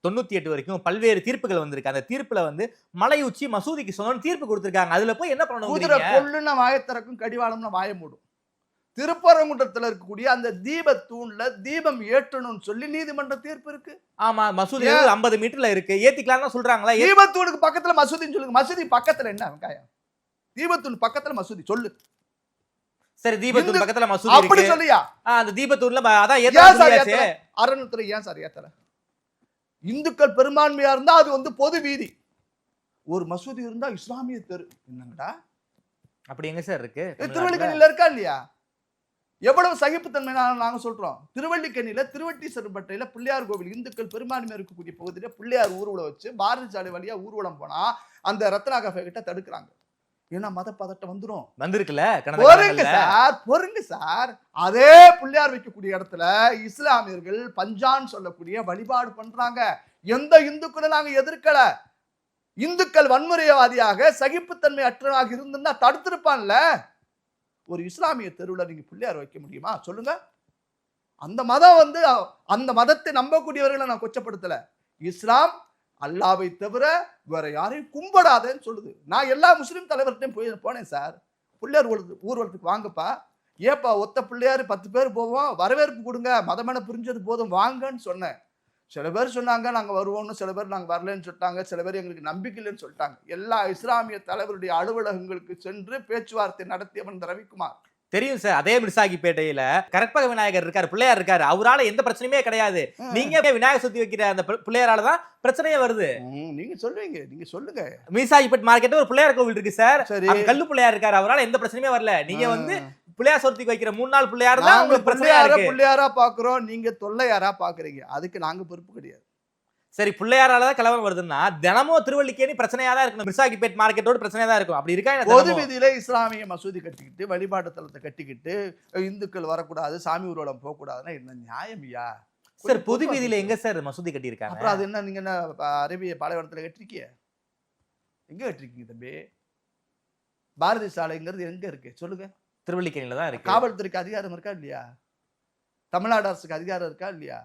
98 வரைக்கும் பல்வேறு தீர்ப்புகள் வந்திருக்கு. அந்த தீர்ப்புல வந்து மலை உச்சி மசூதிக்கு சொந்தம் தீர்ப்பு கொடுத்திருக்காங்க. அதுல போய் என்ன குதிரை பண்ணணும்? கொல்லுன வாயத்திறக்கும் கடிவாளம்னா வாய மூடும். திருப்பரங்குன்றத்துல இருக்கக்கூடிய அந்த தீப தூண்ல தீபம் ஏற்றணும்னு சொல்லி நீதிமன்ற தீர்ப்பு இருக்கு. ஆமா, மசூதி 50 மீட்டர்ல இருக்கு, ஏத்திக்கலாம் சொல்றாங்களா? தீபத்தூணுக்கு பக்கத்துல மசூதின்னு சொல்லுங்க. மசூதி பக்கத்துல என்ன வெங்காயம்? தீபத்தூண் பக்கத்துல மசூதி சொல்லு. சரி, தீபத்தூண் பக்கத்துல மசூதி அப்படி இருக்கு. சொல்லியா? அந்த தீபத்தூண்ல அதான் ஏத்தல. அறநிலையத்துறை ஏன் சார் ஏத்தல? இந்துக்கள் பெரும்பான்மையா இருந்தா அது வந்து பொது வீதி. ஒரு மசூதி இருந்தா இஸ்லாமிய தெரு. என்னங்கடா அப்படி எங்க சார் இருக்கு? திருவள்ளிக்கேணியில இருக்கா இல்லையா? எவ்வளவு சகிப்புத்தன்மை நாங்க சொல்றோம். திருவள்ளிக்கேணியில திருவட்டீஸ்வரம்பட்டையில பிள்ளையார் கோவில் இந்துக்கள் பெரும்பான்மையா இருக்கக்கூடிய பகுதியில பிள்ளையார் ஊர்வலம் வச்சு பாரதி சாலை வழியா ஊர்வலம் போனா அந்த ரத்னா கஃபே கிட்ட தடுக்கிறாங்க. ஏன்னா மத பதட்டம் வந்துரும். வந்திருக்குல்ல. பொறுங்க சார். அதே பிள்ளையார் வைக்கக்கூடிய இடத்துல இஸ்லாமியர்கள் பஞ்சான் சொல்லக்கூடிய வழிபாடு பண்றாங்க. எந்த இந்துக்களை நாங்க எதிர்க்கல. இந்துக்கள் வன்முறைவாதியாக சகிப்புத்தன்மை அற்றதாக இருந்தா தடுத்திருப்பான்ல. ஒரு இஸ்லாமிய தெருவில் நீங்க பிள்ளையார் வைக்க முடியுமா சொல்லுங்க? அந்த மதம் வந்து அந்த மதத்தை நம்பக்கூடியவர்களை நான் கொச்சப்படுத்தல. இஸ்லாம் அல்லாவை தவிர வேற யாரையும் கும்பிடாதேன்னு சொல்லுது. நான் எல்லா முஸ்லீம் தலைவர்கிட்டையும் போனேன் சார். பிள்ளையார் ஊர்வலத்துக்கு வாங்கப்பா. ஏப்பா ஒத்த பிள்ளையார் 10 பேர் போவோம், வரவேற்பு கொடுங்க, மதமென புரிஞ்சது போதும் வாங்கன்னு சொன்னேன். சில பேர் சொன்னாங்க நாங்க வருவோம்னு, சில பேர் நாங்க வரலன்னு சொல்லிட்டாங்க, சில பேர் எங்களுக்கு நம்பிக்கை இல்லைன்னு சொல்லிட்டாங்க. எல்லா இஸ்லாமிய தலைவருடைய அலுவலகங்களுக்கு சென்று பேச்சுவார்த்தை நடத்தியவன் ரவிக்குமார். தெரியும் சார். அதே விருசாகிப்பேட்டையில கற்பக விநாயகர் இருக்காரு, பிள்ளையார் இருக்காரு. அவரால எந்த பிரச்சனையுமே கிடையாது. நீங்க விநாயகர் சுத்தி வைக்கிற அந்த பிள்ளையாரால தான் பிரச்சனையே வருது. நீங்க சொல்லுவீங்க, நீங்க சொல்லுங்க. விருசாகிப்பேட் மார்க்கெட்ல ஒரு பிள்ளையார் கோவில் இருக்கு சார். சரி, கல்லு பிள்ளையார் இருக்காரு, அவரால எந்த பிரச்சனையுமே வரல. நீங்க வந்து பிள்ளையார் சொர்த்திக்கு வைக்கிற 3 நாள் பிள்ளையார் தான் உங்களுக்கு பிரச்சனையா இருக்கு. பிள்ளையாரா பாக்குறோம், நீங்க தொல்லையாரா பாக்குறீங்க. அதுக்கு நாங்க பொறுப்பு கிடையாது. சரி, பிள்ளையாராலதான் கலவரம் வருதுன்னா தினமும் திருவள்ளிக்கேணி பிரச்சனையா தான் இருக்கணும். விருசாகிப்பேட் மார்க்கெட்டோட பிரச்சனையா தான் இருக்கும். அப்படி இருக்கா? பொது வீதியில இஸ்லாமிய மசூதி கட்டிக்கிட்டு வழிபாட்டு தலத்தை கட்டிக்கிட்டு இந்துக்கள் வரக்கூடாது, சாமி ஊர்வலம் போக கூடாதுன்னா என்ன நியாயம்யா? சார் பொது வீதியில எங்க சார் மசூதி கட்டி இருக்காங்க? அப்புறம் அது என்ன? நீங்க என்ன அரேபிய பாலைவனத்துல கட்டிருக்கீங்க? எங்க கட்டிருக்கீங்க தம்பி? பாரதி சாலைங்கிறது எங்க இருக்கு சொல்லுங்க? திருவள்ளிக்கேணியில தான் இருக்கு. காவல்துறைக்கு அதிகாரம் இருக்கா இல்லையா? தமிழ்நாடு அரசுக்கு அதிகாரம் இருக்கா இல்லையா?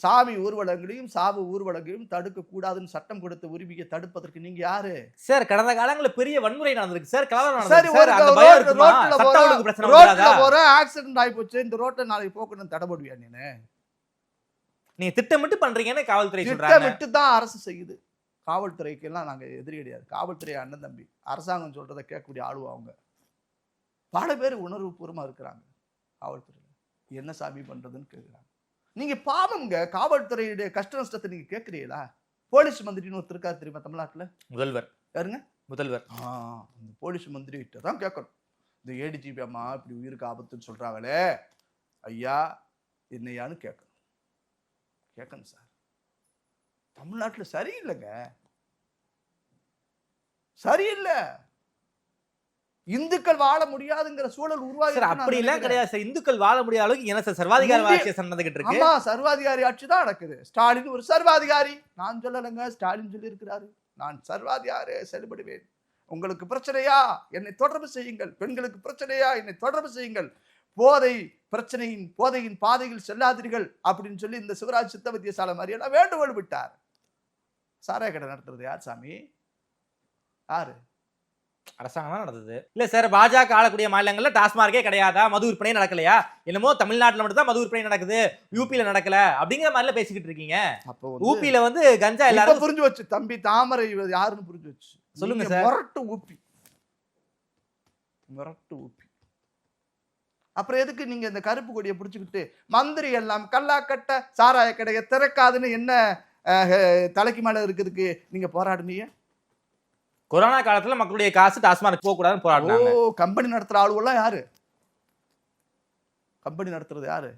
சாமி ஊர்வலங்களையும் சாவு ஊர்வலங்களையும் தடுக்க கூடாதுன்னு சட்டம் கொடுத்த உரிமையை தடுப்பதற்கு நீங்க யாரு சார்? கடந்த காலங்களில் பெரிய வன்முறை நடந்திருக்கு சார், கலவரம் நடந்திருக்கு சார். அந்த ரோட்ல போற ஆக்சிடென்ட் ஆகி போச்சு, இந்த ரோட்டை நாளைக்கு போக்கணும் தடபடுவியா? நீங்க திட்டமிட்டு பண்றீங்கன்னு காவல்துறை சொல்றாங்க. திட்டமிட்டு தான் அரசு செய்யுது. காவல்துறைக்கு எல்லாம் நாங்க எதிரி கிடையாது. காவல்துறை அண்ணன் தம்பி. அரசாங்கம் சொல்றதை கேட்கக்கூடிய ஆளுவா அவங்க. பல பேர் உணர்வு பூர்வமா இருக்கிறாங்க காவல்துறையில. என்ன சாமி பண்றதுன்னு கேட்கிறாங்க. நீங்க பாவம்ங்க. காவல்துறையுடைய கஷ்ட நஷ்டத்தை நீங்க கேட்கிறீங்களா? போலீஸ் மந்திரின்னு ஒருத்தர் இருக்காரு தெரியுமா தமிழ்நாட்டுல? முதல்வர். யாருங்க? முதல்வர். அந்த போலீஸ் மந்திரி கிட்ட தான் கேட்கணும். இந்த ஏடிஜிபி அம்மா இப்படி உயிருக்கு ஆபத்துன்னு சொல்றாங்களே ஐயா என்னையான்னு கேட்கணும். கேட்கணும் சார். தமிழ்நாட்டுல சரியில்லைங்க, சரியில்லை. இந்துக்கள் வாழ முடியாதுங்கிற சூழல் உருவாகி. அப்படி எல்லாம் கிடையாது சார். இந்துக்கள் வாழ முடியாத அளவுக்கு என்ன சார் சர்வாதிகார ஆட்சி நடந்துகிட்டு இருக்கு? ஆமா, சர்வாதிகாரி ஆட்சி தான் நடக்குது. ஸ்டாலின் ஒரு சர்வாதிகாரி. நான் சொல்லலைங்க, ஸ்டாலின் சொல்லி இருக்கிறாரு. நான் சர்வாதிகாரி செயல்படுவேன். உங்களுக்கு பிரச்சனையா என்னை தொடர்பு செய்யுங்கள். பெண்களுக்கு பிரச்சனையா என்னை தொடர்பு செய்யுங்கள். போதையின் பாதையில் செல்லாதீர்கள் அப்படின்னு சொல்லி இந்த சிவராஜ் சித்த வைத்தியசாலை மாதிரியெல்லாம் வேண்டுகோள் விட்டார். சாராய கடை நடத்துறது யார் சாமி? யாரு? அரசாங்கம் தான் நடந்தது. இல்ல சார், பாஜக ஆளக்கூடிய மாநிலங்கள்ல டாஸ்மார்க்கே கிடையாதா? மது விற்பனை நடக்கலையா? என்னமோ தமிழ்நாட்டுல மட்டும் தான் மது விற்பனை நடக்குது, யூபியில நடக்கல அப்படிங்கிற மாதிரில பேசிக்கிட்டு இருக்கீங்க. ஊபியில வந்து கஞ்சா எல்லாரும் புரிஞ்சு வச்சு தம்பி தாமரை யாருன்னு புரிஞ்சு வச்சு சொல்லுங்க சார். முரட்டு ஊப்பி. அப்புறம் எதுக்கு நீங்க இந்த கருப்பு கொடியை பிடிச்சுக்கிட்டு மந்திரி எல்லாம் கல்லாக்கட்ட சாராய கடையை திறக்காதுன்னு என்ன தலைக்கு மேல இருக்கிறதுக்கு நீங்க போராடுனீங்க? கொரோனா காலத்துல மக்களுடைய காசு டாஸ்மார்க் போக கூடாதுன்னு போராடினாங்க. கம்பெனி நடத்துற ஆளுவெல்லாம் யாரு? கம்பெனி நடத்துறது யாரு?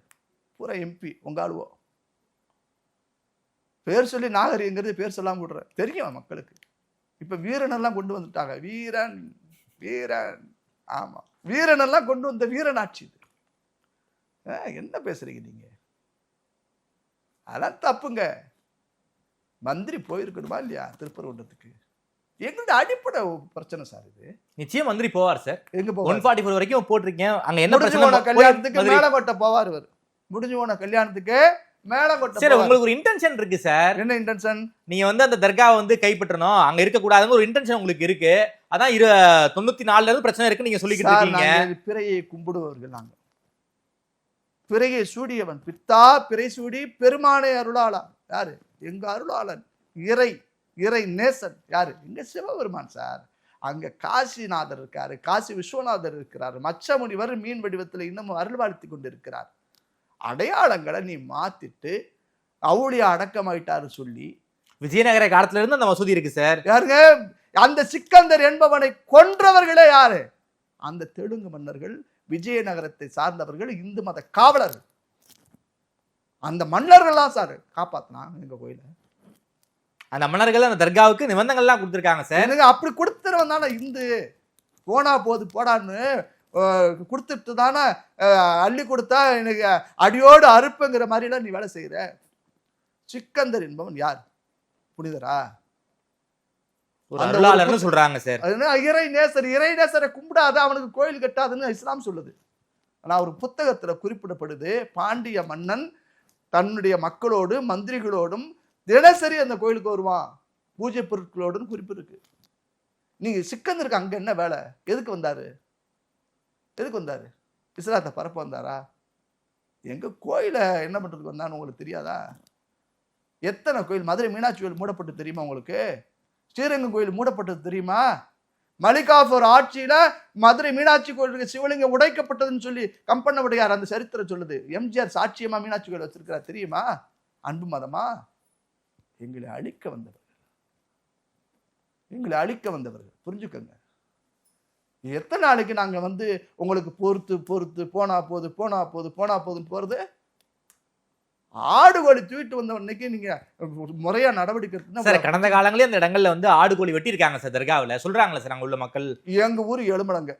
பூரா எம்பி உங்க ஆளுவோ. பேர் சொல்லி நாகரிகங்கிறது பேர் சொல்லாம விடுற தெரியும் மக்களுக்கு. இப்ப வீரன் எல்லாம் கொண்டு வந்துட்டாங்க. வீரன் வீரன். ஆமா, வீரன் எல்லாம் கொண்டு வந்த வீரன் ஆட்சி இது. என்ன பேசுறீங்க நீங்க? அதெல்லாம் தப்புங்க. மந்திரி போயிருக்கணுமா இல்லையா திருப்பரங்குன்றத்துக்கு? எங்கள்ட்ட அடிப்படை பிரச்சனை சார் இது. நிச்சயம் மந்திரி போவார் சார். எங்க போவார்? 144 வரைக்கும் போட்டிருக்கேன். அங்க என்ன முடிஞ்சு பிரச்சனை? போன கல்யாணத்துக்கு மேலக்கோட்டை போவார் இவர். முடிஞ்சு போன கல்யாணத்துக்கு மேலக்கோட்டை. சார் உங்களுக்கு ஒரு இன்டென்ஷன் இருக்கு சார். என்ன இன்டென்ஷன்? நீங்க வந்து அந்த தர்காவை வந்து கைப்பற்றணும், அங்க இருக்க கூடாதுன்னு ஒரு இன்டென்ஷன் உங்களுக்கு இருக்கு. அதான் 94ல இருந்து பிரச்சனை இருக்கு நீங்க சொல்லிக்கிட்டு இருக்கீங்க. பிறையை கும்பிடுவர்கள் நாங்க. பிறையை சூடியவன் பித்தா பிறை சூடி பெருமானே அருளாளா. யாரு? எங்க அருளாளன், இறை இறை நேசன். யாரு? எங்க சிவபெருமான் சார். அங்க காசிநாதர் இருக்காரு, காசி விஸ்வநாதர் இருக்கிறார், மச்ச முனிவர் மீன் வடிவத்தில் இன்னமும் அருள் வாழ்த்தி கொண்டு இருக்கிறார். அடையாளங்களை நீ மாத்திட்டு அவுளியா அடக்கமாயிட்டாரு சொல்லி விஜயநகர காலத்துல இருந்து அந்த மசூதி இருக்கு சார். யாருங்க? அந்த சிக்கந்தர் என்பவனை கொன்றவர்களே யாரு? அந்த தெலுங்கு மன்னர்கள், விஜயநகரத்தை சார்ந்தவர்கள், இந்து மத காவலர்கள். அந்த மன்னர்கள்லாம் சார் காப்பாத்தினாங்க எங்க கோயில. அந்த மன்னர்கள் அந்த தர்காவுக்கு நிபந்தனைகள்லாம் கொடுத்துருக்காங்க சார். அப்படி கொடுத்துருவன் தானே இந்து. போனா போது போடான்னு கொடுத்துட்டு தானே அள்ளி கொடுத்தா எனக்கு அடியோடு அறுப்புங்கிற மாதிரிலாம் நீ வேலை செய்யற. சிக்கந்தர் என்பவன் யார்? புனிதரா? சொல்றாங்க சார். இறை நேசர். இறை நேசரை கும்பிடாத அவனுக்கு கோயில் கட்டாதுன்னு இஸ்லாம் சொல்லுது. ஆனா ஒரு புத்தகத்துல குறிப்பிடப்படுது, பாண்டிய மன்னன் தன்னுடைய மக்களோடு மந்திரிகளோடும் தினசரி அந்த கோயிலுக்கு வருவான், பூஜை பொருட்களோடும் குறிப்பு இருக்கு. நீங்க சிக்கந்தருக்கு அங்க என்ன வேலை? எதுக்கு வந்தாரு? எதுக்கு வந்தாரு? இஸ்லாத்தை பரப்ப வந்தாரா? எங்க கோயில என்ன பண்றதுக்கு வந்தான்னு உங்களுக்கு தெரியாதா? எத்தனை கோயில்? மதுரை மீனாட்சி கோயில் மூடப்பட்டு தெரியுமா உங்களுக்கு? ஸ்ரீரங்கம் கோயில் மூடப்பட்டது தெரியுமா? மலிகாஃபர் ஆட்சியில மதுரை மீனாட்சி கோயிலுக்கு சிவலிங்கம் உடைக்கப்பட்டதுன்னு சொல்லி கம்பண்ணவுடையார் அந்த சரித்திரம் சொல்லுது. எம்ஜிஆர் சாட்சியமா மீனாட்சி கோயில் வச்சிருக்கிறார் தெரியுமா? அன்பு மதமா? எங்களை அழிக்க வந்தவர்கள், எங்களை அழிக்க வந்தவர்கள். புரிஞ்சுக்கங்க. எத்தனை நாளைக்கு நாங்க வந்து உங்களுக்கு பொறுத்து பொறுத்து போனா போது போனா போது போனா போதுன்னு போறது? ஆடு கோழி தூக்கிட்டு வந்த உடனே நீங்க முறையா நடவடிக்கை சார். கடந்த காலங்களே அந்த இடங்கள்ல வந்து ஆடு கோழி வெட்டி இருக்காங்க சார். தர்காவில் சொல்றாங்களா சார் அங்க உள்ள மக்கள்? எங்க ஊர் எலுமலங்க,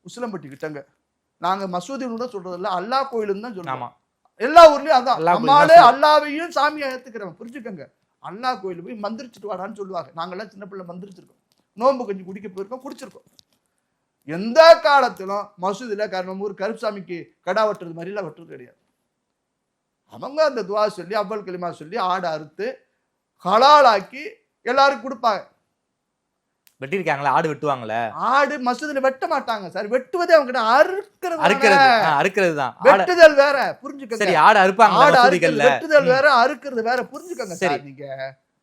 உசிலம்பட்டி கிட்டங்க. நாங்க மசூதின்னு தான் சொல்றது இல்ல, அல்லா கோயிலுன்னு தான் சொல்றோம். எல்லா ஊர்லயும் அதான். நம்மாலே அல்லாவையும் சாமியா ஏத்துக்கிறவன். புரிஞ்சுக்கங்க. அல்லா கோயில் போய் மந்திரிச்சுட்டு வாடான்னு சொல்லுவாங்க. நாங்கெல்லாம் சின்ன பிள்ளை மந்திரிச்சிருக்கோம், நோன்பு கொஞ்சம் குடிக்க போயிருக்கோம், குடிச்சிருக்கோம். எந்த காலத்திலும் மசூதியில நம்ம ஊர் கருப்சாமிக்கு கடா வெட்டுறது மாதிரிலாம் வெட்டுறது கிடையாது. அவங்க அந்த துவா சொல்லி அவ்வல் களிமா சொல்லி ஆடை அறுத்து ஹலாலாக்கி எல்லாரும் கொடுப்பாங்க. வெட்டிருக்காங்களா? ஆடு வெட்டுவாங்களே? ஆடு மசூதியில வெட்ட மாட்டாங்க சார். வெட்டுவதே அவங்க கிட்ட அறுக்கிறது தான். வெட்டுதல் வேற, புரிஞ்சுக்கங்க. சரி, ஆடு அறுப்பாங்க மசூதிகள்ல. வெட்டுதல் வேற, அறுக்கிறது வேற, புரிஞ்சுக்கங்க சார். நீங்க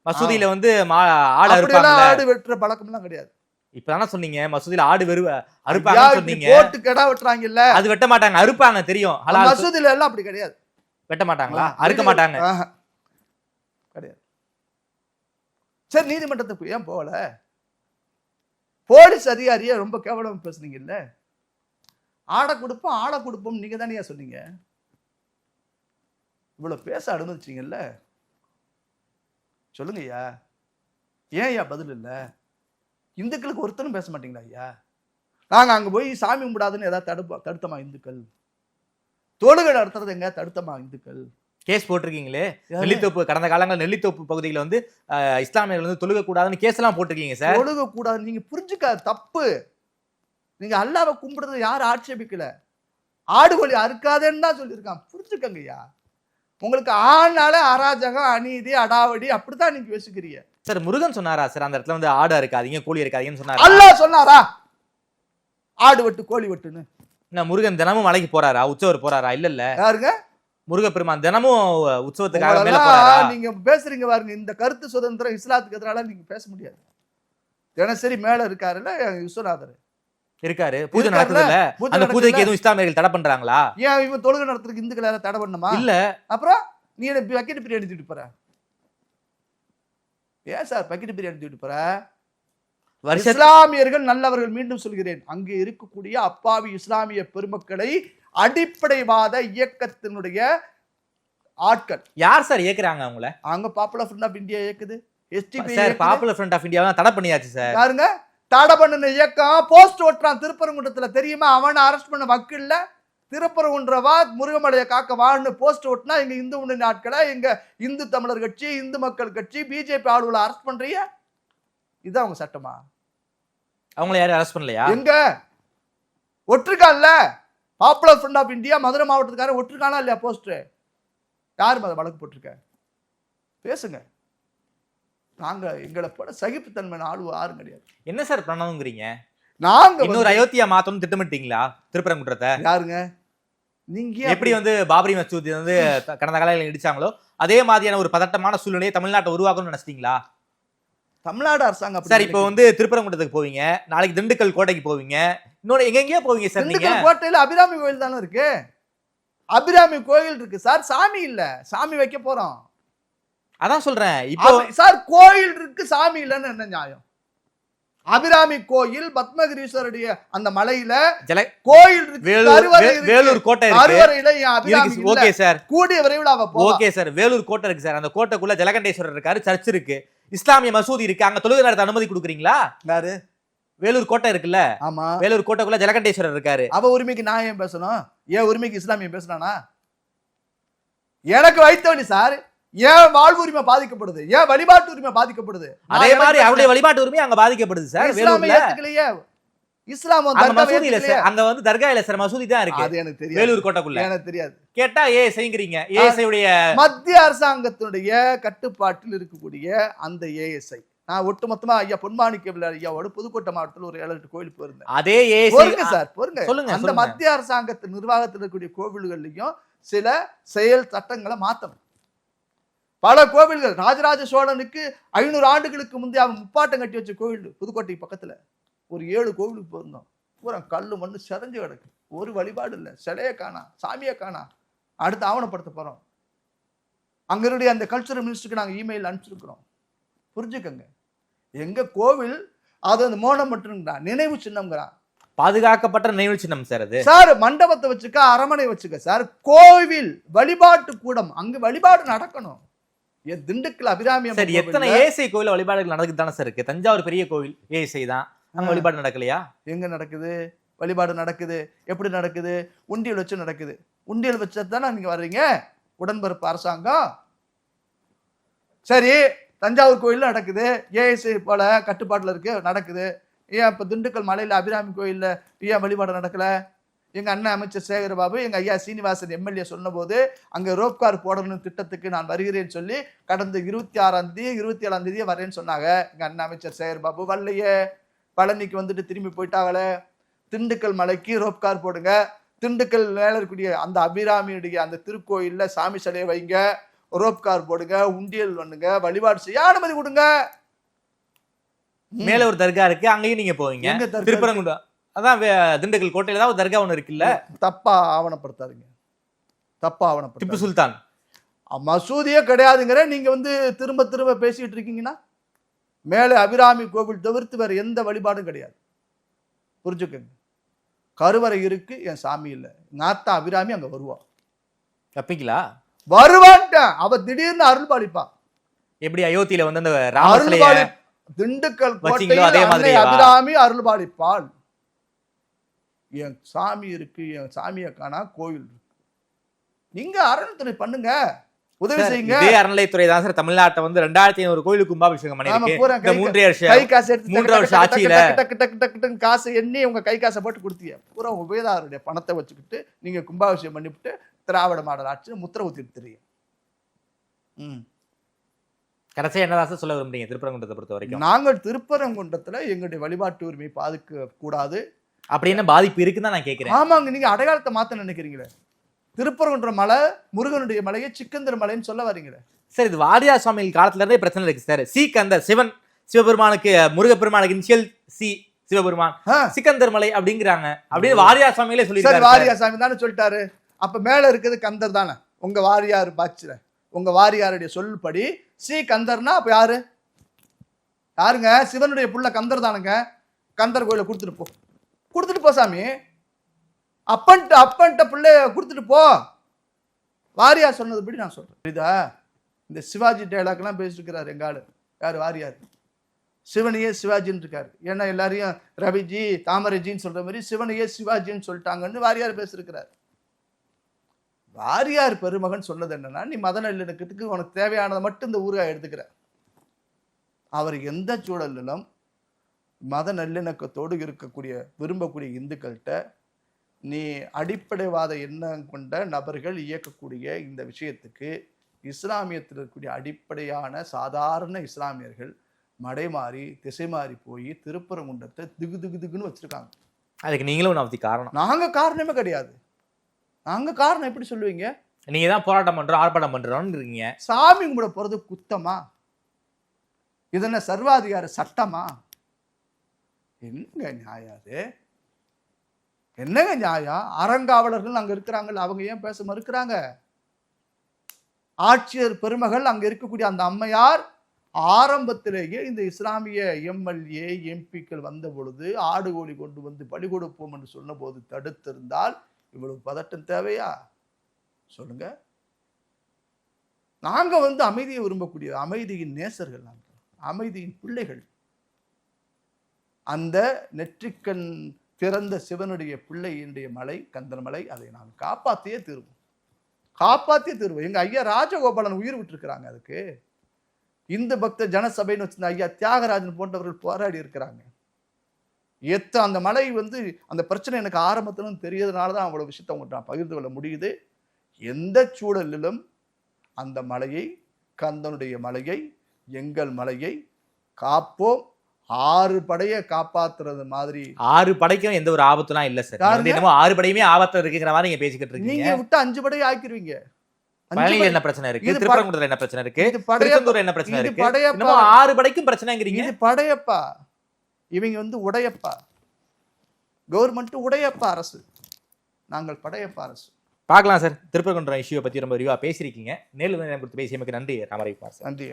மசூதியில வந்து ஆடு அறுப்பாங்க. ஆடு வெட்டுற பழக்கம் எல்லாம் கிடையாது. இப்பதானே சொன்னீங்க மசூதியில ஆடு அறுப்பாங்க சொன்னீங்க. போட்டு கடா வெட்டுறாங்கல்ல, அது வெட்ட மாட்டாங்க, அறுப்பாங்க தெரியும். மசூதியில எல்லாம் அப்படி கிடையாது. வெட்ட மாட்டாங்களா? அறுக்க மாட்டாங்க கிடையாது. சரி, நீதிமன்றத்துக்கு ஏன் போகல? போலீஸ் அதிகாரியா ரொம்ப கேவலம் பேசுனீங்கல்ல. ஆடை கொடுப்போம் ஆளை கொடுப்போம் நீங்க தானே சொன்னீங்க. இவ்வளவு பேச அனுமதிச்சீங்கல்ல, சொல்லுங்க ஐயா. ஏன் ஐயா பதில் இல்ல? இந்துக்களுக்கு ஒருத்தரும் பேச மாட்டீங்களா ஐயா? நாங்க அங்க போய் சாமி கும்பிடாதுன்னு ஏதாவது தடுத்தமா இந்துக்கள்? தொழுகை நடத்துறது எங்க தடுத்தமா இந்துக்கள்? கேஸ் போட்டிருக்கீங்களே நெல்லித்தோப்பு. கடந்த காலங்கள் நெல்லித்தோப்பு பகுதியில் வந்து இஸ்லாமியர்கள் வந்து தொழுக கூடாதுன்னு கேஸ் எல்லாம் போட்டிருக்கீங்க சார். தொழுக கூடாது நீங்க புரிஞ்சுக்க தப்பு. நீங்க அல்லாவை கும்பிடுறது யாரும் ஆட்சேபிக்கல. ஆடுகோழி அறுக்காதேன்னு தான் சொல்லியிருக்கான். புரிஞ்சுக்கங்க ஐயா. உங்களுக்கு ஆனால அராஜகம் அநீதி அடாவடி அப்படித்தான் நீங்க யோசிக்கிறீங்க சார். முருகன் சொன்னாரா சார் அந்த இடத்துல வந்து ஆடு இருக்காதீங்க கோழி இருக்காதீங்கன்னு சொன்னாரா? அல்லாஹ் சொன்னாரா ஆடு வெட்டு கோழி வெட்டுன்னு? முருகன் தினமும் மலைக்கு போறாரா? உற்சவர் போறாரா? இல்ல இல்ல. யாருங்க? முருகப்பெருமான் தினமும் உற்சவத்துக்காக மேல போறாரா? நீங்க பேசுறீங்க பாருங்க. இந்த கருத்து சுதந்திரம் இஸ்லாத்துக்கு எதிரால நீங்க பேச முடியாது. தினசரி மேல இருக்காருல்ல விஸ்வநாதர் இருக்காரு, பூஜை நடக்குது இல்ல, அந்த பூஜைக்கு எதுவும் இஸ்லாமியர்கள் தடை பண்றாங்களா? ஏன் இவன் தொழுகை நடத்துறதுக்கு இந்துக்கள் யாரும் தடை பண்ணணுமா? இல்ல. அப்புறம் நீ என்ன பக்கெட் பிரியாணி தூக்கிட்டு போற? ஏன் சார் பக்கெட் பிரியாணி தூக்கிட்டு போற? இஸ்லாமியர்கள் நல்லவர்கள். மீண்டும் சொல்கிறேன், அங்கே இருக்கக்கூடிய அப்பாவி இஸ்லாமிய பெருமக்களை அடிப்படைவாத இயக்கத்தினுடைய ஆட்கள் யார் சார் இயக்குறாங்க அவங்கள? அங்க பாப்புலர் ஃப்ரண்ட் ஆஃப் இந்தியா இயக்குது. SDP sir popular front of India தடை பண்ணியாச்சு சார். யாருங்க தடை பண்ணின இயக்கம்? போஸ்ட் ஓட்டுறான் திருப்பரங்குன்றத்துல தெரியுமா? அவனை அரெஸ்ட் பண்ண வக்கில்ல. திருப்பரங்குன்றவா முருகமலையை காக்க வாழ்னு போஸ்ட் ஓட்டுனா எங்க இந்து முன்னணி ஆட்களை, எங்க இந்து தமிழர் கட்சி, இந்து மக்கள் கட்சி, பிஜேபி ஆளுகளை அரெஸ்ட் பண்றீங்க. இதுதான் அவங்க சட்டமா? அவங்கள யாரும் அரெஸ்ட் பண்ணலையா? எங்க ஒற்றுக்கான்ல popular front of India Madurai மாவட்டத்துக்காரன் ஒற்றுக்கானா இல்லையா போஸ்டர்? யார் மேல வழக்கு போட்டிருக்க? பேசுங்க. நாங்க எங்களை போல சகிப்புத்தன்மை யாரும் கிடையாது. என்ன சார் பண்ணணுங்கிறீங்க? நாங்க இன்னொரு அயோத்தியா மாத்தணும் திட்டமிட்டீங்களா? திருப்பரங்குன்றத்தை யாருங்க நீங்க எப்படி பாபரி மசூதி கடந்த காலங்களில் இடிச்சாங்களோ அதே மாதிரியான ஒரு பதட்டமான சூழ்நிலையை தமிழ்நாட்டை உருவாக்கணும்னு நினைச்சிட்டீங்களா? தமிழ்நாடு அரசாங்கம் சார் இப்போ திருப்பரங்குன்றத்துக்கு போவீங்க, நாளைக்கு திண்டுக்கல் கோட்டைக்கு போவீங்க, இன்னொரு எங்கெங்கயோ போவீங்க சார். நீங்க திண்டுக்கல் கோட்டையில அபிராமி கோயில் தானே இருக்கு. அபிராமி கோயில் இருக்கு சார். சாமி இல்ல, சாமி வைக்க போறோம். அதான் சொல்றேன். இப்போ சார் கோயில் இருக்கு, சாமி இல்லன்னு என்ன நியாயம்? அபிராமி கோயில் பத்மகிரீஸ்வருடைய அந்த மலையில கோயில் இருக்கு. வேலூர் கோட்டை இருக்கு. ஓகே சார், கூடிய விரைவில் ஓகே சார். வேலூர் கோட்டை இருக்கு சார். அந்த கோட்டைக்குள்ள ஜலகண்டேஸ்வரர் இருக்காரு, சர்ச் இருக்கு, இஸ்லாமிய மசூதி இருக்கு. அங்க தொழுகை நடத்த அனுமதி கொடுக்குறீங்களா? யாரு? வேலூர் கோட்டை இருக்குல்ல, ஆமா. வேலூர் கோட்டைக்குள்ள ஜலகண்டேஸ்வரர் இருக்காரு. அவ உரிமைக்கு நான் ஏன் பேசணும்? ஏன் உரிமைக்கு இஸ்லாமிய பேசினானா? எனக்கு வைத்தவனி சார். ஏன் வாழ்வு உரிமை பாதிக்கப்படுது? ஏன் வழிபாட்டு உரிமை பாதிக்கப்படுது? அதே மாதிரி அவருடைய வழிபாட்டு உரிமை அங்க பாதிக்கப்படுது சார். இஸ்லாம் அங்க தர்கா இல்ல சார், மசூதி தான் இருக்கு. அது எனக்கு தெரியாது. வேலூர் கோட்டைக்குள்ள எனக்கு தெரியாது. கேட்டா ஏஎஸ்ஐங்கிறீங்க. ஏஎஸ்ஐ மத்திய அரசாங்கத்தினுடைய கட்டுப்பாட்டில் இருக்கக்கூடிய அந்த ஏஎஸ்ஐ நான் ஒட்டுமொத்தமா ஐயா பொன்மாணிக்க ஐயாவோட புதுக்கோட்டை மாவட்டத்தில் ஒரு 7-8 கோயிலுக்கு போயிருந்தேன். அதே ஏஎஸ்ஐ சார் சொல்லுங்க. அந்த மத்திய அரசாங்கத்தின் நிர்வாகத்தில் இருக்கக்கூடிய கோவில்கள்லயும் சில செயல் சட்டங்களை மாத்தணும். பல கோவில்கள் ராஜராஜ சோழனுக்கு 500 ஆண்டுகளுக்கு முந்தைய அவன் முப்பாட்டம் கட்டி வச்ச கோவில் புதுக்கோட்டை பக்கத்துல ஒரு 7 கோவிலுக்கு போயிருந்தோம். பூரா கல்லு மண்ணு செதஞ்சு கிடக்கு. ஒரு வழிபாடு இல்லை, சிலையை காணா, சாமியை காணா. அடுத்து ஆவணப்படுத்த போறோம். அங்களுடைய அந்த கல்ச்சரல் மினிஸ்டருக்கு நாங்கள் இமெயில் அனுப்பிச்சிருக்கிறோம். புரிஞ்சுக்கங்க, எங்க கோவில் அது அந்த மோனம் மட்டும் நினைவு சின்னம்ங்கிறான். பாதுகாக்கப்பட்ட நினைவு சின்னம் சார். அது சார் மண்டபத்தை வச்சுக்க, அரமனை வச்சுக்க சார். கோவில் வழிபாட்டு கூடம், அங்கு வழிபாடு நடக்கணும். திண்டுக்கல் அபிராமி சார் எத்தனை ஏஎஸ்ஐ கோவில் வழிபாடுகள் நடக்குது தானே சார் இருக்கு. தஞ்சாவூர் பெரிய கோவில் ஏஎஸ்ஐ தான், அங்க வழிபாடு நடக்கலையா? எங்க நடக்குது வழிபாடு? நடக்குது. எப்படி நடக்குது? உண்டியல் வச்சு நடக்குது. உண்டியல் வச்சது தானே நீங்க வர்றீங்க உடன்பிறப்பு அரசாங்கம். சரி, தஞ்சாவூர் கோயில் நடக்குது, ஏஎஸ்ஐ போல கட்டுப்பாட்டில் இருக்கு, நடக்குது. ஏன் இப்போ திண்டுக்கல் மலையில் அபிராமி கோயிலில் ஏன் வழிபாடு நடக்கல? எங்கள் அண்ணன் அமைச்சர் சேகர்பாபு, எங்கள் ஐயா சீனிவாசன் எம்எல்ஏ சொன்னபோது அங்கே ரோப்கார் போடணும் திட்டத்துக்கு நான் வருகிறேன்னு சொல்லி கடந்த 26ஆம் தேதி 27ஆம் தேதியே வரேன்னு சொன்னாங்க. எங்கள் அண்ணன் அமைச்சர் சேகர்பாபு வரலையே. பழனிக்கு திரும்பி போயிட்டாங்களே. திண்டுக்கல் மலைக்கு ரோப்கார் போடுங்க. திண்டுக்கல் மேல இருக்கக்கூடிய அந்த அபிராமியுடைய அந்த திருக்கோயிலில் சாமி சிலையை வைங்க, ரோப்கார் போடுங்க, உண்டியல் பண்ணுங்க, வழிபாடு செய்ய அனுமதி கொடுங்க. மேல ஒரு தர்கா இருக்கு, அங்கேயும் நீங்க போவீங்க. திருப்பரங்குன்றம் அதான் திண்டுக்கல் கோட்டையில தான் ஒரு தர்கா ஒன்று இருக்குல்ல. தப்பா ஆவணப்படுத்தாதீங்க, தப்பா ஆவணப்படுத்த. திப்பு சுல்தான் மசூதியே கிடையாதுங்கிற நீங்க திரும்ப திரும்ப பேசிட்டு இருக்கீங்கன்னா, மேலே அபிராமி கோவில் தவிர்த்து வேற எந்த வழிபாடும் கிடையாது. புரிஞ்சுக்கங்க. கருவறை இருக்கு, என் சாமி இல்லை. நாத்தா அபிராமி அங்க வருவா. தப்பிங்களா? வருவான்ட்டேன். அவ திடீர்னு அருள் பாலிப்பா. எப்படி அயோத்தியில அந்த ராமர் திண்டுக்கல் கோட்டையில் அபிராமி அருள் பாலிப்பாள். என் சாமி இருக்கு, என் சாமியை காணா, கோயில் இருக்கு. நீங்க அறநிலைத்துறை பண்ணுங்க, உதவி செய்யுங்க. இதே அறநிலைத்துறை தான் சார் தமிழ்நாட்டை 2500 கோயிலுக்கு கும்பாபிஷேகம் பண்ணிருக்கு. 3 வருஷ ஆட்சியில காசு எண்ணி உங்க கை காசை போட்டு கொடுத்தீங்க. பூரா உபயதாரருடைய பணத்தை வச்சுக்கிட்டு நீங்க கும்பாபிஷேகம் பண்ணிவிட்டு திராவிட மாடல் ஆட்சி முத்திர ஊத்திருக்கிறீங்க. கடைசியா என்னதான் சார் சொல்ல விரும்புறீங்க திருப்பரங்குன்றத்தை பொறுத்த வரைக்கும்? நாங்கள் திருப்பரங்குன்றத்துல எங்களுடைய வழிபாட்டு உரிமை பாதிக்க கூடாது. அப்படி என்ன பாதிப்பு இருக்குன்னு நான் கேட்கிறேன். ஆமாங்க, நீங்க அடையாளத்தை மாத்த நினைக்கிறீங்களே. திருப்பரங்குன்ற மலை முருகனுடைய மலையை சிக்கந்தர் மலைன்னு சொல்ல வரீங்களே சார். இது வாரியார் சுவாமிகள் காலத்துல இருந்தே பிரச்சனை இருக்கு சார். சிக்கந்தர் சிவபெருமானுக்கு முருகப்பெருமானுக்கு இனிஷியல் சி சிவபெருமான் சிக்கந்தர் மலை அப்படிங்கிறாங்க. அப்படின்னு வாரியார் சுவாமிகளே சொல்லிருக்காரு. வாரியார் சாமி தானே சொல்லிட்டாரு. அப்ப மேல இருக்குது கந்தர் தானே. உங்க வாரியார் பாச்சுல உங்க வாரியாருடைய சொல்படி சி கந்தர்னா அப்ப யாரு? யாருங்க? சிவனுடைய புள்ள கந்தர் தானுங்க. கந்தர் கோயில கொடுத்துட்டு போ சாமி. அப்பன்ட்ட பிள்ளைய கொடுத்துட்டு போ. வாரியார் சொன்னதுபடி நான் சொல்றேன். புரியுதா? இந்த சிவாஜி டைலாக்லாம் பேசிட்டு இருக்கிறாரு எங்க ஆளு. யாரு? வாரியார். சிவனையே சிவாஜின்னு இருக்காரு. ஏன்னா எல்லாரையும் ரவிஜி தாமரைஜின்னு சொல்ற மாதிரி சிவனையே சிவாஜின்னு சொல்லிட்டாங்கன்னு வாரியார் பேசிருக்கிறார். வாரியார் பெருமகன் சொன்னது என்னன்னா, நீ மத நல்லிணக்கத்துக்கு உனக்கு தேவையானதை மட்டும் இந்த ஊருகா எடுத்துக்கிற. அவர் எந்த சூழலிலும் மத நல்லிணக்கத்தோடு விரும்பக்கூடிய இந்துக்கள்கிட்ட நீ அடிப்படைவாத எண்ணம் கொண்ட நபர்கள் இயக்கக்கூடிய இந்த விஷயத்துக்கு இஸ்லாமியத்தில் இருக்கக்கூடிய அடிப்படையான சாதாரண இஸ்லாமியர்கள் மடைமாறி திசை மாறி போய் திருப்பரங்குன்றத்தை திகுன்னு வச்சிருக்காங்க. அதுக்கு நீங்களும் ஒன்று காரணம். நாங்க காரணமே கிடையாது. நாங்க காரணம் எப்படி சொல்லுவீங்க? நீங்க தான் போராட்டம் பண்றோம் ஆர்ப்பாட்டம் பண்றோம்னு இருக்கீங்க. சாமி கும்பிட போறது குத்தமா? இதென்ன சர்வாதிகார சட்டமா? என்னங்க நியாயம் அது? என்னங்க நியாயம்? அறங்காவலர்கள் அங்க இருக்கிறாங்கல்ல, அவங்க ஏன் பேச மறுக்கிறாங்க? ஆட்சியர் பெருமகள் அங்க இருக்கக்கூடிய அந்த அம்மையார் ஆரம்பத்திலேயே இந்த இஸ்லாமிய எம்எல்ஏ எம்பிக்கள் வந்த பொழுது ஆடு கோழி கொண்டு வந்து பலி கொடுப்போம் என்று சொன்ன போது தடுத்திருந்தால் இவ்வளவு பதட்டம் தேவையா? சொல்லுங்க. நாங்க அமைதியை விரும்பக்கூடிய அமைதியின் நேசர்கள், நாங்கள் அமைதியின் பிள்ளைகள். அந்த நெற்றிக்கண் பிறந்த சிவனுடைய பிள்ளையினுடைய மலை கந்தன் மலை, அதை நாம் காப்பாற்றியே தீர்வோம். எங்க ஐயா ராஜகோபாலன் உயிர் விட்டுருக்கிறாங்க. அதுக்கு இந்து பக்த ஜனசபைன்னு வச்சிருந்த ஐயா தியாகராஜன் போன்றவர்கள் போராடி இருக்கிறாங்க. அந்த மலை அந்த பிரச்சனை எனக்கு ஆரம்பத்துல தெரியறதுனால தான் அவ்வளவு விஷயத்தை உங்கள்கிட்ட நான் பகிர்ந்து கொள்ள முடியுது. எந்த சூழலிலும் அந்த மலையை, கந்தனுடைய மலையை, எங்கள் மலையை காப்போம். 6 படையை காப்பாத்துறது மாதிரி. 6 படைக்கும் எந்த ஒரு ஆபத்துலாம் இல்ல சார். என்னமோ 6 படையுமே ஆபத்துல இருக்குங்கிற மாதிரி நீங்க பேசிக்கிட்டு இருக்கீங்க. நீங்க விட்டு 5 படையை ஆக்கிடுவீங்க. பழனியில என்ன பிரச்சனை இருக்கு? திருப்பரங்குன்றத்துல என்ன பிரச்சனை இருக்கு? திருச்செந்தூர்ல என்ன பிரச்சனை இருக்கு? என்னமோ 6 படைக்கும் பிரச்சனைங்கிறீங்க. இது படையப்பா, இவங்க உடையப்பா. கவர்மெண்ட் உடையப்பா அரசு, நாங்கள் படையப்பா அரசு. பார்க்கலாம் சார். திருப்பரங்குன்றம் இஷ்யூவை பத்தி ரொம்ப விரிவா பேசியிருக்கீங்க. நேரில் கொடுத்து பேசியமைக்கு நன்றி ராமரைக்குமார் சார். நன்றி.